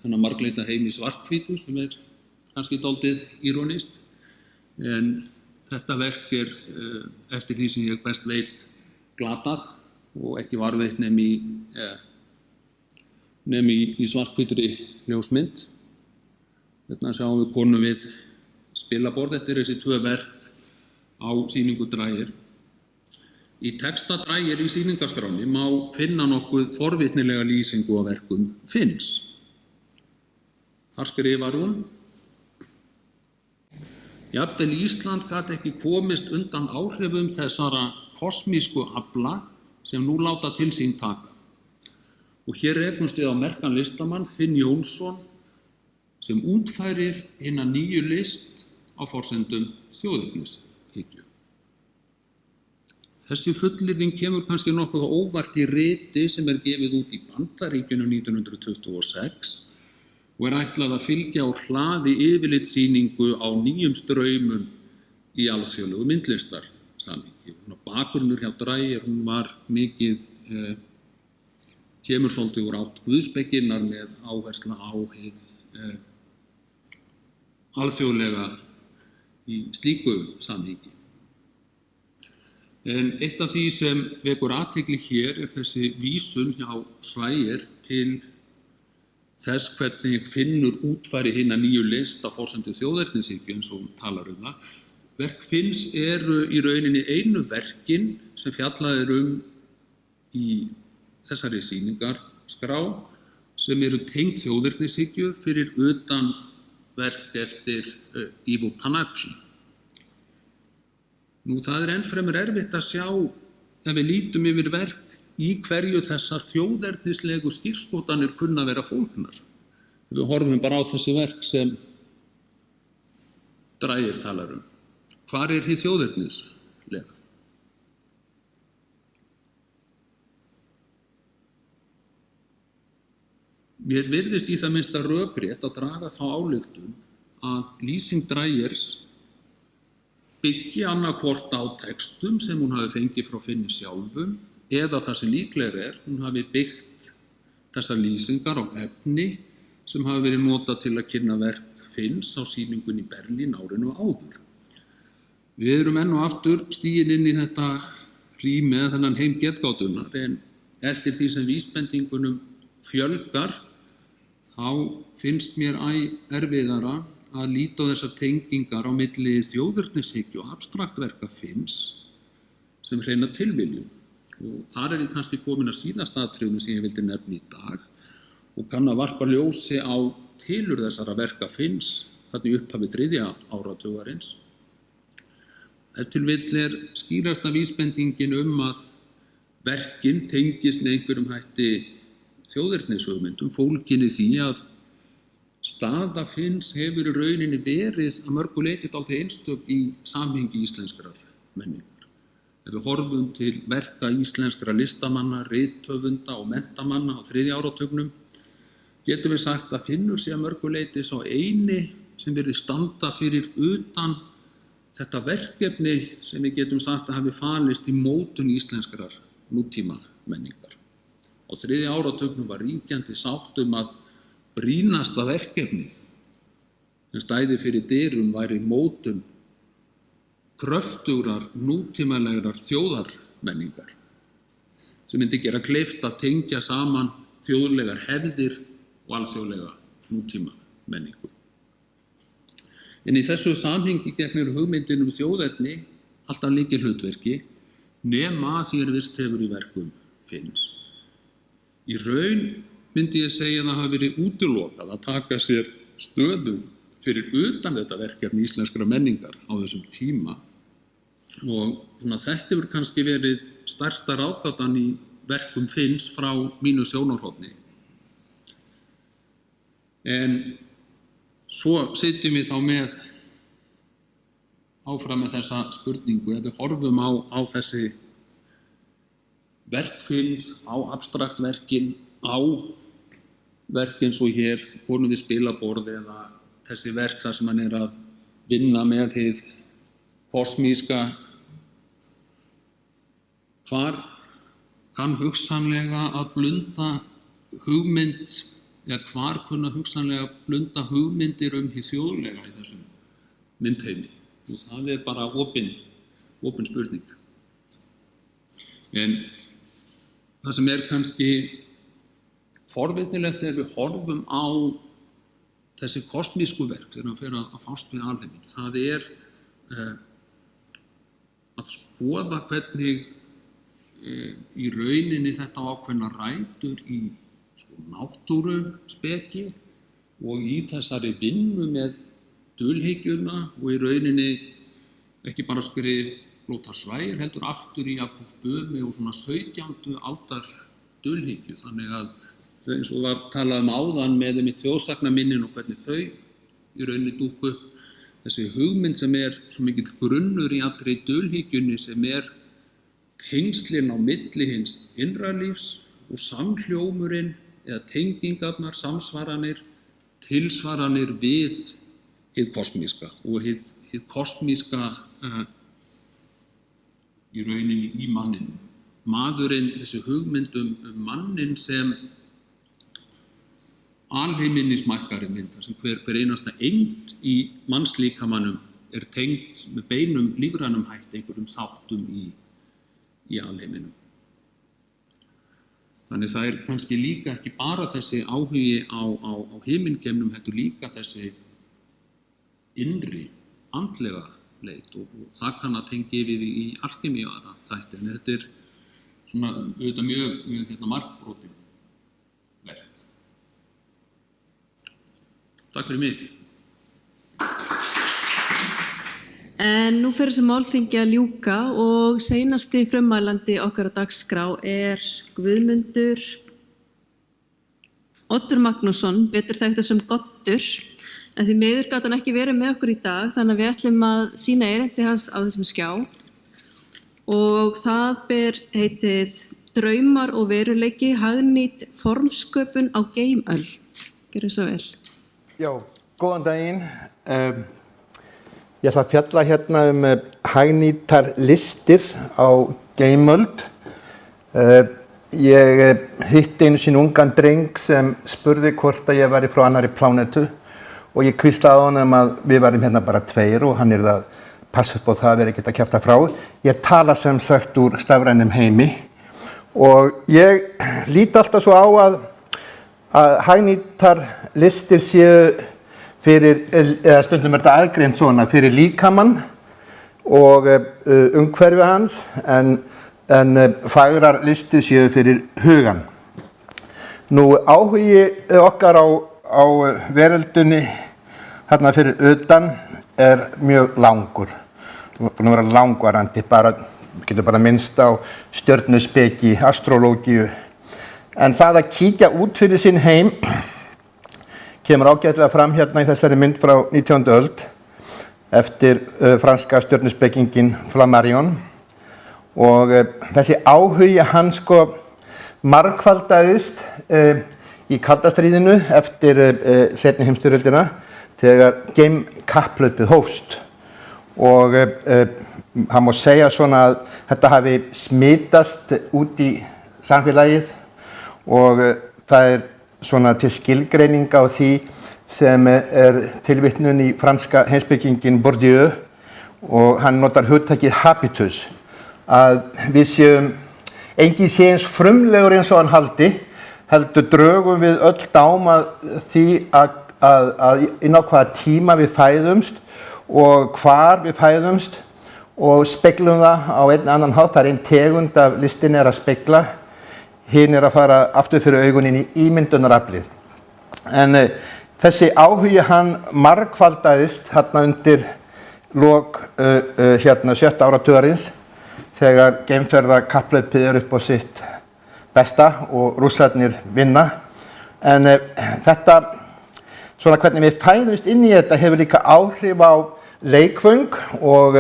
þennan marglita heim í svarthvítu sem kannski dálítið írónist. En þetta verk eftir því sem ég best veit glatað og ekki varðveitt nema í svarthvítri ljósmynd. Hérna sjáum við Konu við spilaborð. Þetta þessi 2 verk á sýningu Dreyer. Í texta Dreyer í sýningarskránni má finna nokkuð forvitnilega lýsingu á verkum Finns. Þar skrifar hún: Jafnvel Ísland gat ekki komist undan áhrifum þessara kosmísku afla sem nú láta til sín taka. Og hér rekumst við á merkan listamann Finn Jónsson sem útfærir hina nýju list á forsendum þjóðernishyggju. Þessi fullyrðing kemur kannski nokkuð á óvart í riti sem gefið út í Bandaríkjunum 1926 og ætlað að fylgja á hlaði yfirlitssýningu á nýjum straumum í alþjóðlegu myndlistarsamhengi. Bakgrunnur hjá Dreyer, hún var mikið, kemur svolítið úr átt guðspekinnar með áhersla á hið alþjóðlega í slíku samhengi. En eitt af því sem vekur athygli hér þessi vísun hjá Schleyer til þess hvernig Finnur útfæri hina nýju list á forsendu þjóðernishyggju eins og hún talar það. Verk Finns eru í rauninni einu verkin sem fjallað í þessari sýningarskrá sem eru tengd þjóðernishyggju fyrir utan verk eftir Ivo Pannacci. Nú það enn fremur erfitt að sjá ef við lítum yfir verk í hverju þessar þjóðernislegu skírskotanir kunna vera fólgnar. Við horfum bara á þessi verk sem Dreyer talar Hvar hið þjóðernislega? Mér virðist í það minnsta rökrétt að draga þá ályktun að lýsing Dreyers byggi annað hvort á textum sem hún hafi fengið frá Finni sjálfum eða það sem líklega hún hafi byggt þessar lýsingar á efni sem hafi verið notað til að kynna verk Finns á sýningunni í Berlín árinu áður. Við erum enn og aftur stigin inn í þetta rými eða þennan heim getgátunnar, en eftir því sem vísbendingunum fjölgar þá finnst mér erfiðara að líta á þessar tengingar á milli þjóðernishyggju og abstraktverka Finns sem hreina tilviljun. Og þar ég kannski komin að síðasta atriðinu sem ég vildi nefna í dag og kann að varpa ljósi á tilurð þessara verka Finns þarna í upphafi 3. áratugarins. Ef til vill skýrasta vísbendingin að verkin tengist með einhverjum hætti þjóðernishugmyndum fólgin í því að staða Finns hefur í rauninni verið að mörgu leyti dálítið einstök í samhengi íslenskrar menningar. Ef við horfum til verka íslenskra listamanna, rithöfunda og menntamanna á 3. áratugnum, getum við sagt að Finnur sé að mörgu leyti sá eini sem virðist standa fyrir utan þetta verkefni sem við getum sagt að hafi falist í mótun íslenskrar nútíma menningar. Á 3. áratugnum var ríkjandi sátt að brýnasta verkefnið sem stæði fyrir dyrum væri mótun kröftugrar nútímalegrar þjóðarmenningar sem myndi gera kleift að tengja saman þjóðlegar hefðir og alþjóðlega nútíma menningu. En í þessu samhengi gegnir hugmyndin þjóðerni alltaf lykilhlutverki nema að því vist hefur í verkum Finns. Í raun myndi ég segja að það hafi verið útilokað að taka sér stöðu fyrir utan þetta verkefni íslenskra menningar á þessum tíma og þetta hefur kannski verið stærsta ráðgátan í verkum Finns frá mínu sjónarhorni. En svo sitjum við þá með áfram með þessa spurningu, ef við horfum á þessi verk Finns, á abstraktverkin, á verkin svo hér, konum við spilaborð eða þessi verk þar sem hann að vinna með hið kosmíska, hvar kann hugsanlega að blunda hugmynd eða hvar kunna hugsanlega blunda hugmyndir hið þjóðlega í þessum myndheimi. Og það bara opin spurning. En það sem kannski forvitnilegt þegar við horfum á þessi kosmísku verk þegar hann fer að fást við alheiminn, það að skoða hvernig í rauninni þetta ákveðna rætur í náttúruspeki og í þessari vinnu með dulhyggjuna og í rauninni ekki bara skrif Lothar Schreier heldur aftur í Jakob Böhme og 17. aldar dulhyggju. Þannig að eins og var talað áðan með þjóðsagnaminnin og hvernig þau í rauninni dúkku upp þessi hugmynd sem svo mikill grunnur í allri dulhyggjunni sem tengslin á milli hins innra lífs og samhljómurinn eða tengingarnar, samsvaranir, tilsvaranir við hið kosmíska og hið kosmíska í rauninni í manninum. Maðurinn, þessi hugmynd mannin sem alheiminnismarkari mynd, sem hver einasta eind í mannslíkamanum tengt með beinum lífrænum hætti einhverjum þáttum í alheiminum. Þannig það kannski líka ekki bara þessi áhugi á himingeimnum, heldur líka þessi innri, andlega leit og það kann að tengja við í alkemíu aðra þætti, en þetta auðvitað mjög margbrotin verk. Takk fyrir mig. En nú fer þessi málþingi að ljúka og seinasti frummælandi okkar á dagskrá Guðmundur Oddur Magnússon, betur þekktur sem Goddur, en því miður gat hann ekki verið með okkur í dag, þannig að við ætlum að sýna erindi hans á þessum skjá og það ber heitið Draumar og veruleiki, hagnýt formsköpun á geimöld. Gjörðu svo vel. Já, góðan daginn. Ég ætla að fjalla hérna hagnýtar listir á geimöld. Ég hitti einu sinni ungan dreng sem spurði hvort að ég væri frá annarri plánetu og ég hvíslaði á honum að við værum hérna bara tveir og hann yrði að passa upp á það að vera ekkert að kjafta frá. Ég tala sem sagt úr stafrænum heimi og ég líti alltaf svo á að hagnýtar listir séu fyrir, eða stundum er þetta aðgreint svona, fyrir líkamann og umhverfi hans en fagrar listir séu fyrir hugan. Nú áhugi okkar á veröldunni hérna fyrir utan mjög langur. Búin að vera langvarandi, getur bara minnst á stjörnuspeki, astrológíu. En það að kíkja út fyrir sinn heim kemur ágætlega fram hérna í þessari mynd frá 19. öld eftir franska stjörnuspekingin Flammarion. Og þessi áhugi hans margfaldaðist í kalda stríðinu eftir seinni heimsstyrjöldina þegar geimkapphlaupið hófst. Og hann má segja svona að þetta hafi smitast út í samfélagið og það svona til skilgreining á því sem tilvitnun í franska heimspekingin Bourdieu og hann notar hugtakið habitus, að við séum, enginn sé eins frumlegur eins og hann haldi, heldur drögum við öll dám að því að inn á hvaða tíma við fæðumst og hvar við fæðumst og speglum það á einn annan hátt. Það einn tegund af listinni að spegla, hinn að fara aftur fyrir augunin í ímyndunaraflið. En þessi áhugi hann margfaldaðist hérna undir lok 7. áratugarins þegar geimferðakapphlaupið upp á sitt besta og Rússarnir vinna. En þetta, svona hvernig við fæðumst inn í þetta hefur líka áhrif á leikföng og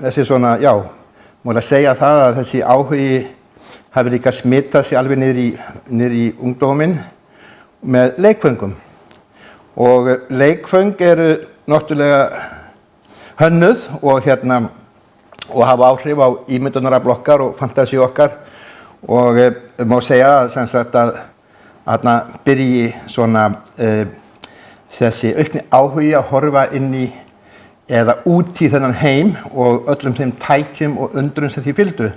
þessi svona, já, múið að segja það að þessi áhugi hafi líka smitað sig alveg niður í ungdóminn með leikföngum. Og leikföng eru náttúrulega hönnuð og hafa áhrif á ímyndunarafl okkar og fantasíu okkar og má segja sem sagt að byrji svona þessi aukni áhugi að horfa inn í eða út í þennan heim og öllum þeim tækjum og undrum sem því fylgdu.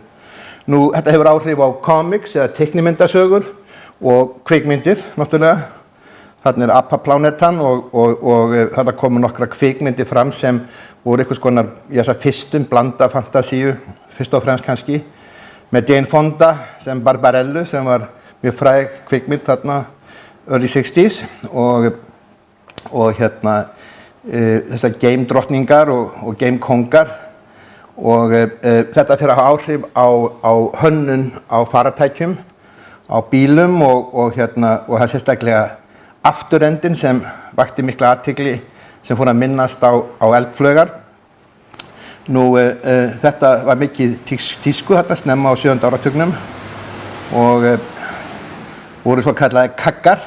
Nú, þetta hefur áhrif á comics eða teiknimyndasögur og kvikmyndir náttúrulega. Þarna Apaplánetan og þetta komu nokkra kvikmyndir fram sem voru einhvers konar í þessa fyrstum blanda fantasíu, fyrst og fremst kannski, með Jane Fonda sem Barbarellu sem var mjög fræg kvikmynd þarna early 60s og þessar geimdrottningar og geimkongar og þetta fyrir að hafa áhrif á hönnun á farartækjum, á bílum og það sérstaklega afturendin sem vakti mikla athygli sem fór að minnast á eldflaugar. Nú, þetta var mikið tísku þarna snemma á 7. áratugnum og voru svo kallaði kaggar.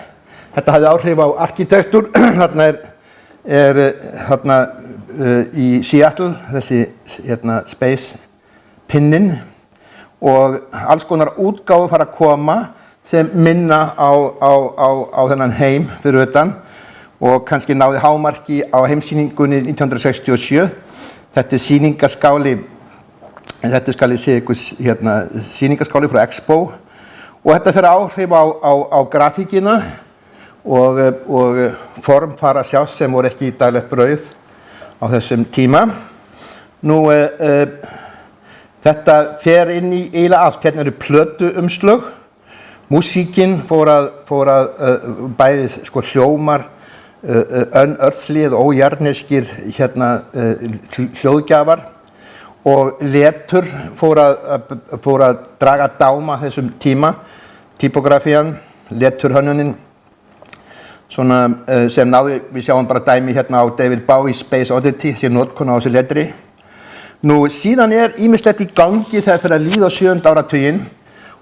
Þetta hafði áhrif á arkitektúr. Þarna þarna í Seattle þessi Space pinnin og alls konar útgáfur fara að koma sem minna á þennan heim fyrir utan og kannski náði hámarki á heimsýningunni 1967. Þetta sýningaskáli, þetta skal ég segja ykkur sýningaskáli frá Expo og þetta fyrir áhrif á grafíkina og form fara að sjá sem voru ekki í daglegt brauð á þessum tíma. Nú, þetta fer inn í eiginlega allt. Hérna eru plötuumslög. Músíkin fór að bæði hljómar, önnörðlið og ójarneskir hljóðgjafar og letur fór að draga dáma þessum tíma. Typografían, leturhönnunin, svona sem náði, við sjáum bara dæmi hérna á David Bowie Space Oddity, þessi notkun á þessu letri. Nú, síðan ýmislegt í gangi þegar fyrir að líða á 7. áratuginn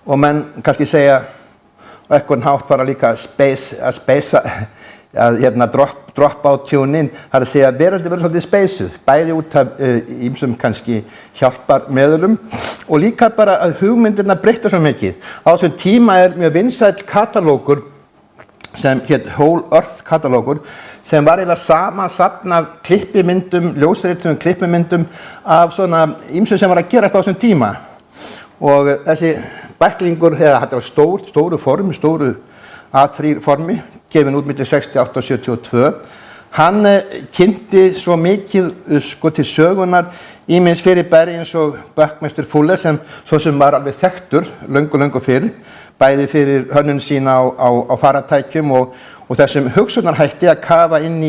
og menn kannski segja og eitthvað hátt fara líka að spacea að drop out, tune in, það að segja verandi verður svolítið speysuð, bæði út af ýmsum kannski hjálparmeðulum og líka bara að hugmyndirna breytta svo mikið. Á þessum tíma mjög vinsæll katalógur sem hét Whole Earth katalógur sem var eiginlega sama safn af klippimyndum, ljósritum klippimyndum af svona ýmsum sem var að gerast á þessum tíma. Og þessi bæklingur, þetta var stóru form, stóru A3 formi, gefin út milli 68 og 72. Hann kynnti svo mikið til sögunar ýmis fyrirbæri eins og Buckminster Fuller sem var alveg þekktur löngu fyrr, bæði fyrir hönnun sín á faratækjum og þessum hugsunarhætti að kafa inn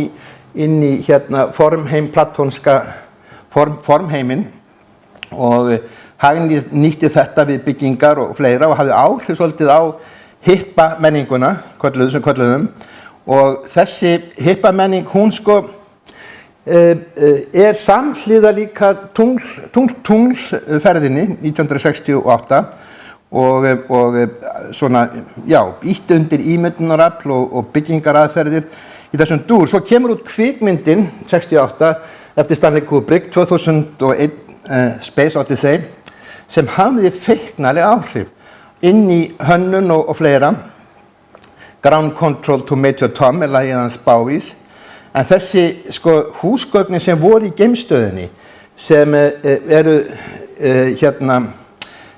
í formheim, platónska formheiminn og hann nýtti þetta við byggingar og fleira og hafði áhrif svolítið á hippa menninguna, sem kölluðum, og þessi hippa menning, hún samhliða líka tunglferðinni 1968 og svona, ýtti undir ímyndunarafl og byggingaraðferðir í þessum dúr. Svo kemur út kvikmyndin 68 eftir Stanley Kubrick, 2001 Space Odyssey, sem hafði feiknaleg áhrif inn í hönnun og fleira. Ground Control to Major Tom lagið hans Bowies. En þessi húsgögnin sem voru í geimstöðinni sem eru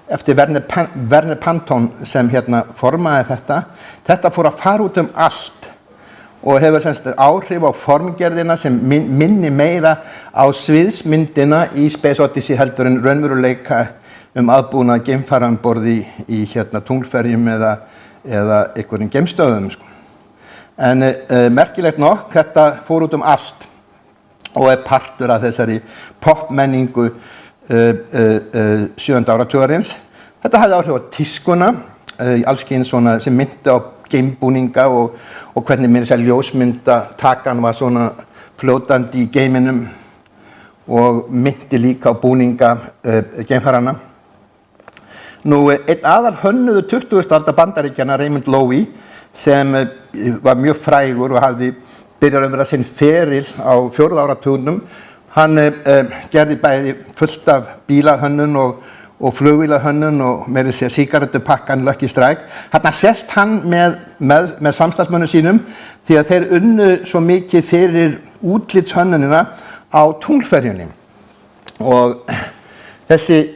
eftir Werner Panton sem formaði þetta fór að fara út allt og hefur áhrif á formgerðina sem minni meira á sviðsmyndina í Space Odyssey heldur en raunveruleika aðbúnað geimfara um borð í tunglferjum eða einhverjum geimstöðum. En merkilegt nokk, þetta fór út allt og partur af þessari popmenningu 7. áratugarins. Þetta hafði áhrif á tískuna, alls kyns svona sem myndi á geimbúninga og hvernig mér sér ljósmyndatakan var svona fljótandi í geiminum og myndi líka á búninga geimfarana. Einn aðal hönnuður 20. aldar Bandaríkjanna, Raymond Loewy, sem var mjög frægur og hafði byrjað að vera sinn feril á 4. áratugnum. Hann gerði bæði fullt af bílahönnun og flugvélahönnun og meira að segja sígarettupakkan Lucky Strike. Þarna sést hann með samstarfsmönnum sínum því að þeir unnu svo mikið fyrir útlitshönnunina á tunglferjunni. Og þessi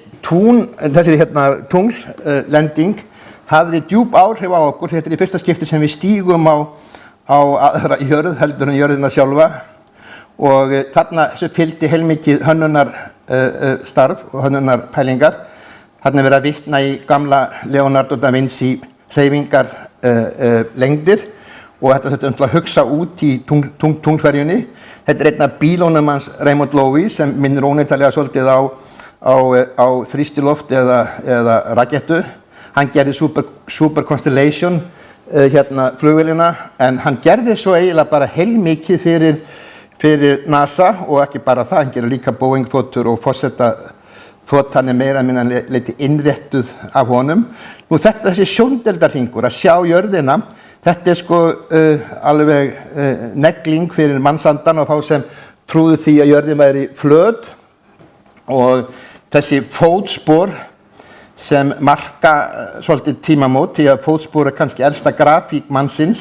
tunglending hafði djúp áhrif á okkur. Þetta í fyrsta skipti sem við stígum á aðra jörð heldur en jörðina sjálfa og þarna fylgdi heilmikið hönnunarstarf og hönnunarpælingar. Þarna verið að vitna í gamla Leonardo da Vinci hreyfingar lengdir og þetta að hugsa út í tunglferjunni. Þetta einn af bílónum hans Raymond Loewy sem minnir óneitanlega svolítið á þrýstiloft eða rakettu. Hann gerði Super Constellation flugvélina en hann gerði svo eiginlega bara heilmikið fyrir NASA og ekki bara það, hann gerði líka Boeing þotur og forseta þotan meira minna leiti innréttuð af honum. Þessi sjóndeildarhringur, að sjá jörðina, þetta alveg negling fyrir mannsandan og þá sem trúðu því að jörðin væri flöt og þessi fótspor sem marka svolítið tímamót því að fótspor kannski elsta grafík mannsins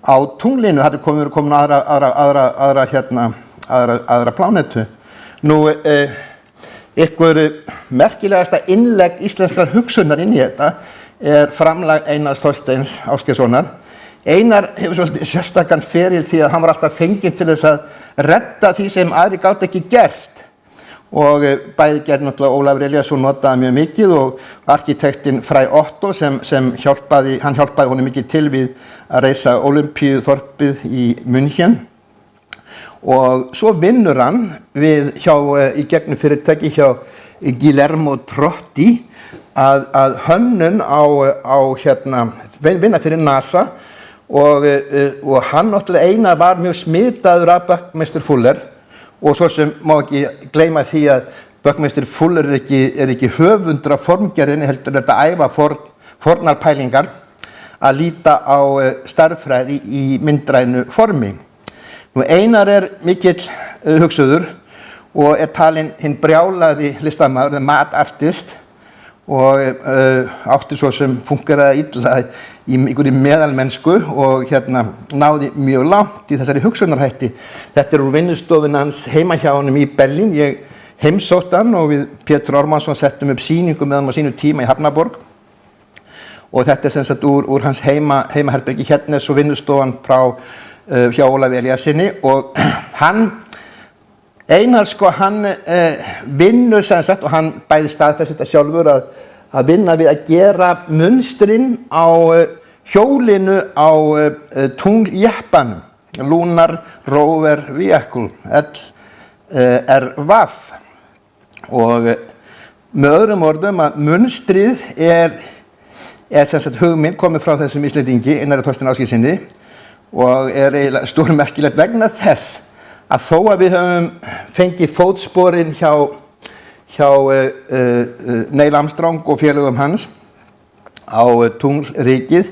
á tunglinu, þetta komin aðra plánetu. Ykkur merkilegasta innlegg íslenskrar hugsunar inn í þetta framlag Einars Þorsteins Ásgeirssonar. Einar hefur svolítið sérstakann feril því að hann var alltaf fenginn til þess að redda því sem aðrir gátu ekki gert. Og bæði gerði náttúrulega Ólafur Elíasson notaði mjög mikið og arkitektinn Fray Otto sem hjálpaði honum mikið til við að reisa Ólympíuþorpið í München. Og svo vinnur hann í gegnum fyrirtæki hjá Guillermo Trotti að hönnun vinna fyrir NASA og hann náttúrulega eina var mjög smitaður af Buckminster Fuller. Og svo sem má ekki gleyma því að Buckminster Fuller er ekki höfundur af formgerðinni, heldur þetta æfa fornar pælingar. að líta á stærðfræði í myndrænu formi. Einar mikill hugsuður og talinn hinn brjálaði listamaður, the mad artist, og átti svo sem fungeraði illa í einhverju meðalmennsku og náði mjög langt í þessari hugsunarhætti. Þetta úr vinnustofunni hans heima hjá honum í Berlín. Ég heimsótti hann og við Pétur Ármannsson settum upp sýningu með hann á sínu tíma í Hafnarborg. Og þetta sem sagt úr hans heimaherbergi hérna svo vinnustofan frá hjá Ólafi Elíassyni og Einar hann vinnur sem sagt og hann bæði staðfesti þetta sjálfur að vinna við að gera munstrinn á hjólinu á tungljeppanu, Lunar Rover Vehicle, LRVAF. Og með öðrum orðum að munstrið sem sagt hugmynd komið frá þessum Íslendingi, Einari Þorsteini Ásgeirssyni og eiginlega stórmerkilegt vegna þess að þó að við höfum fengið fótsporin hjá Neil Armstrong og félögum hans á tunglrikið,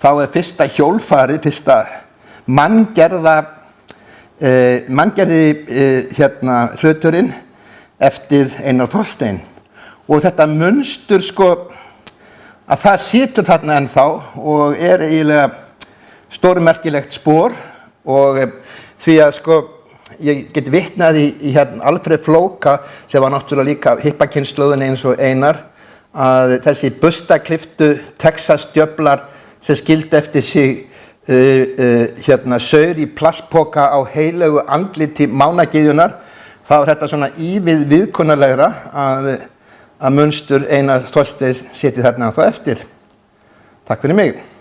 þá fyrsta hjólfarið, fyrsta manngerði hluturinn eftir Einar Þorstein. Og þetta munstur að það situr þarna ennþá og eiginlega stórmerkilegt spor og því að ég get vitnað í Alfred Flóka sem var náttúrulega líka hippakynslóðin eins og Einar að þessi bustakliptu Texas djöflar sem skildi eftir sig saur í plastpoka á heilögu andliti mánagyðjunnar, þá þetta svona ívið viðkunnarlegra að munstur Einar Þorsteins sitji þarna þá eftir. Takk fyrir mig.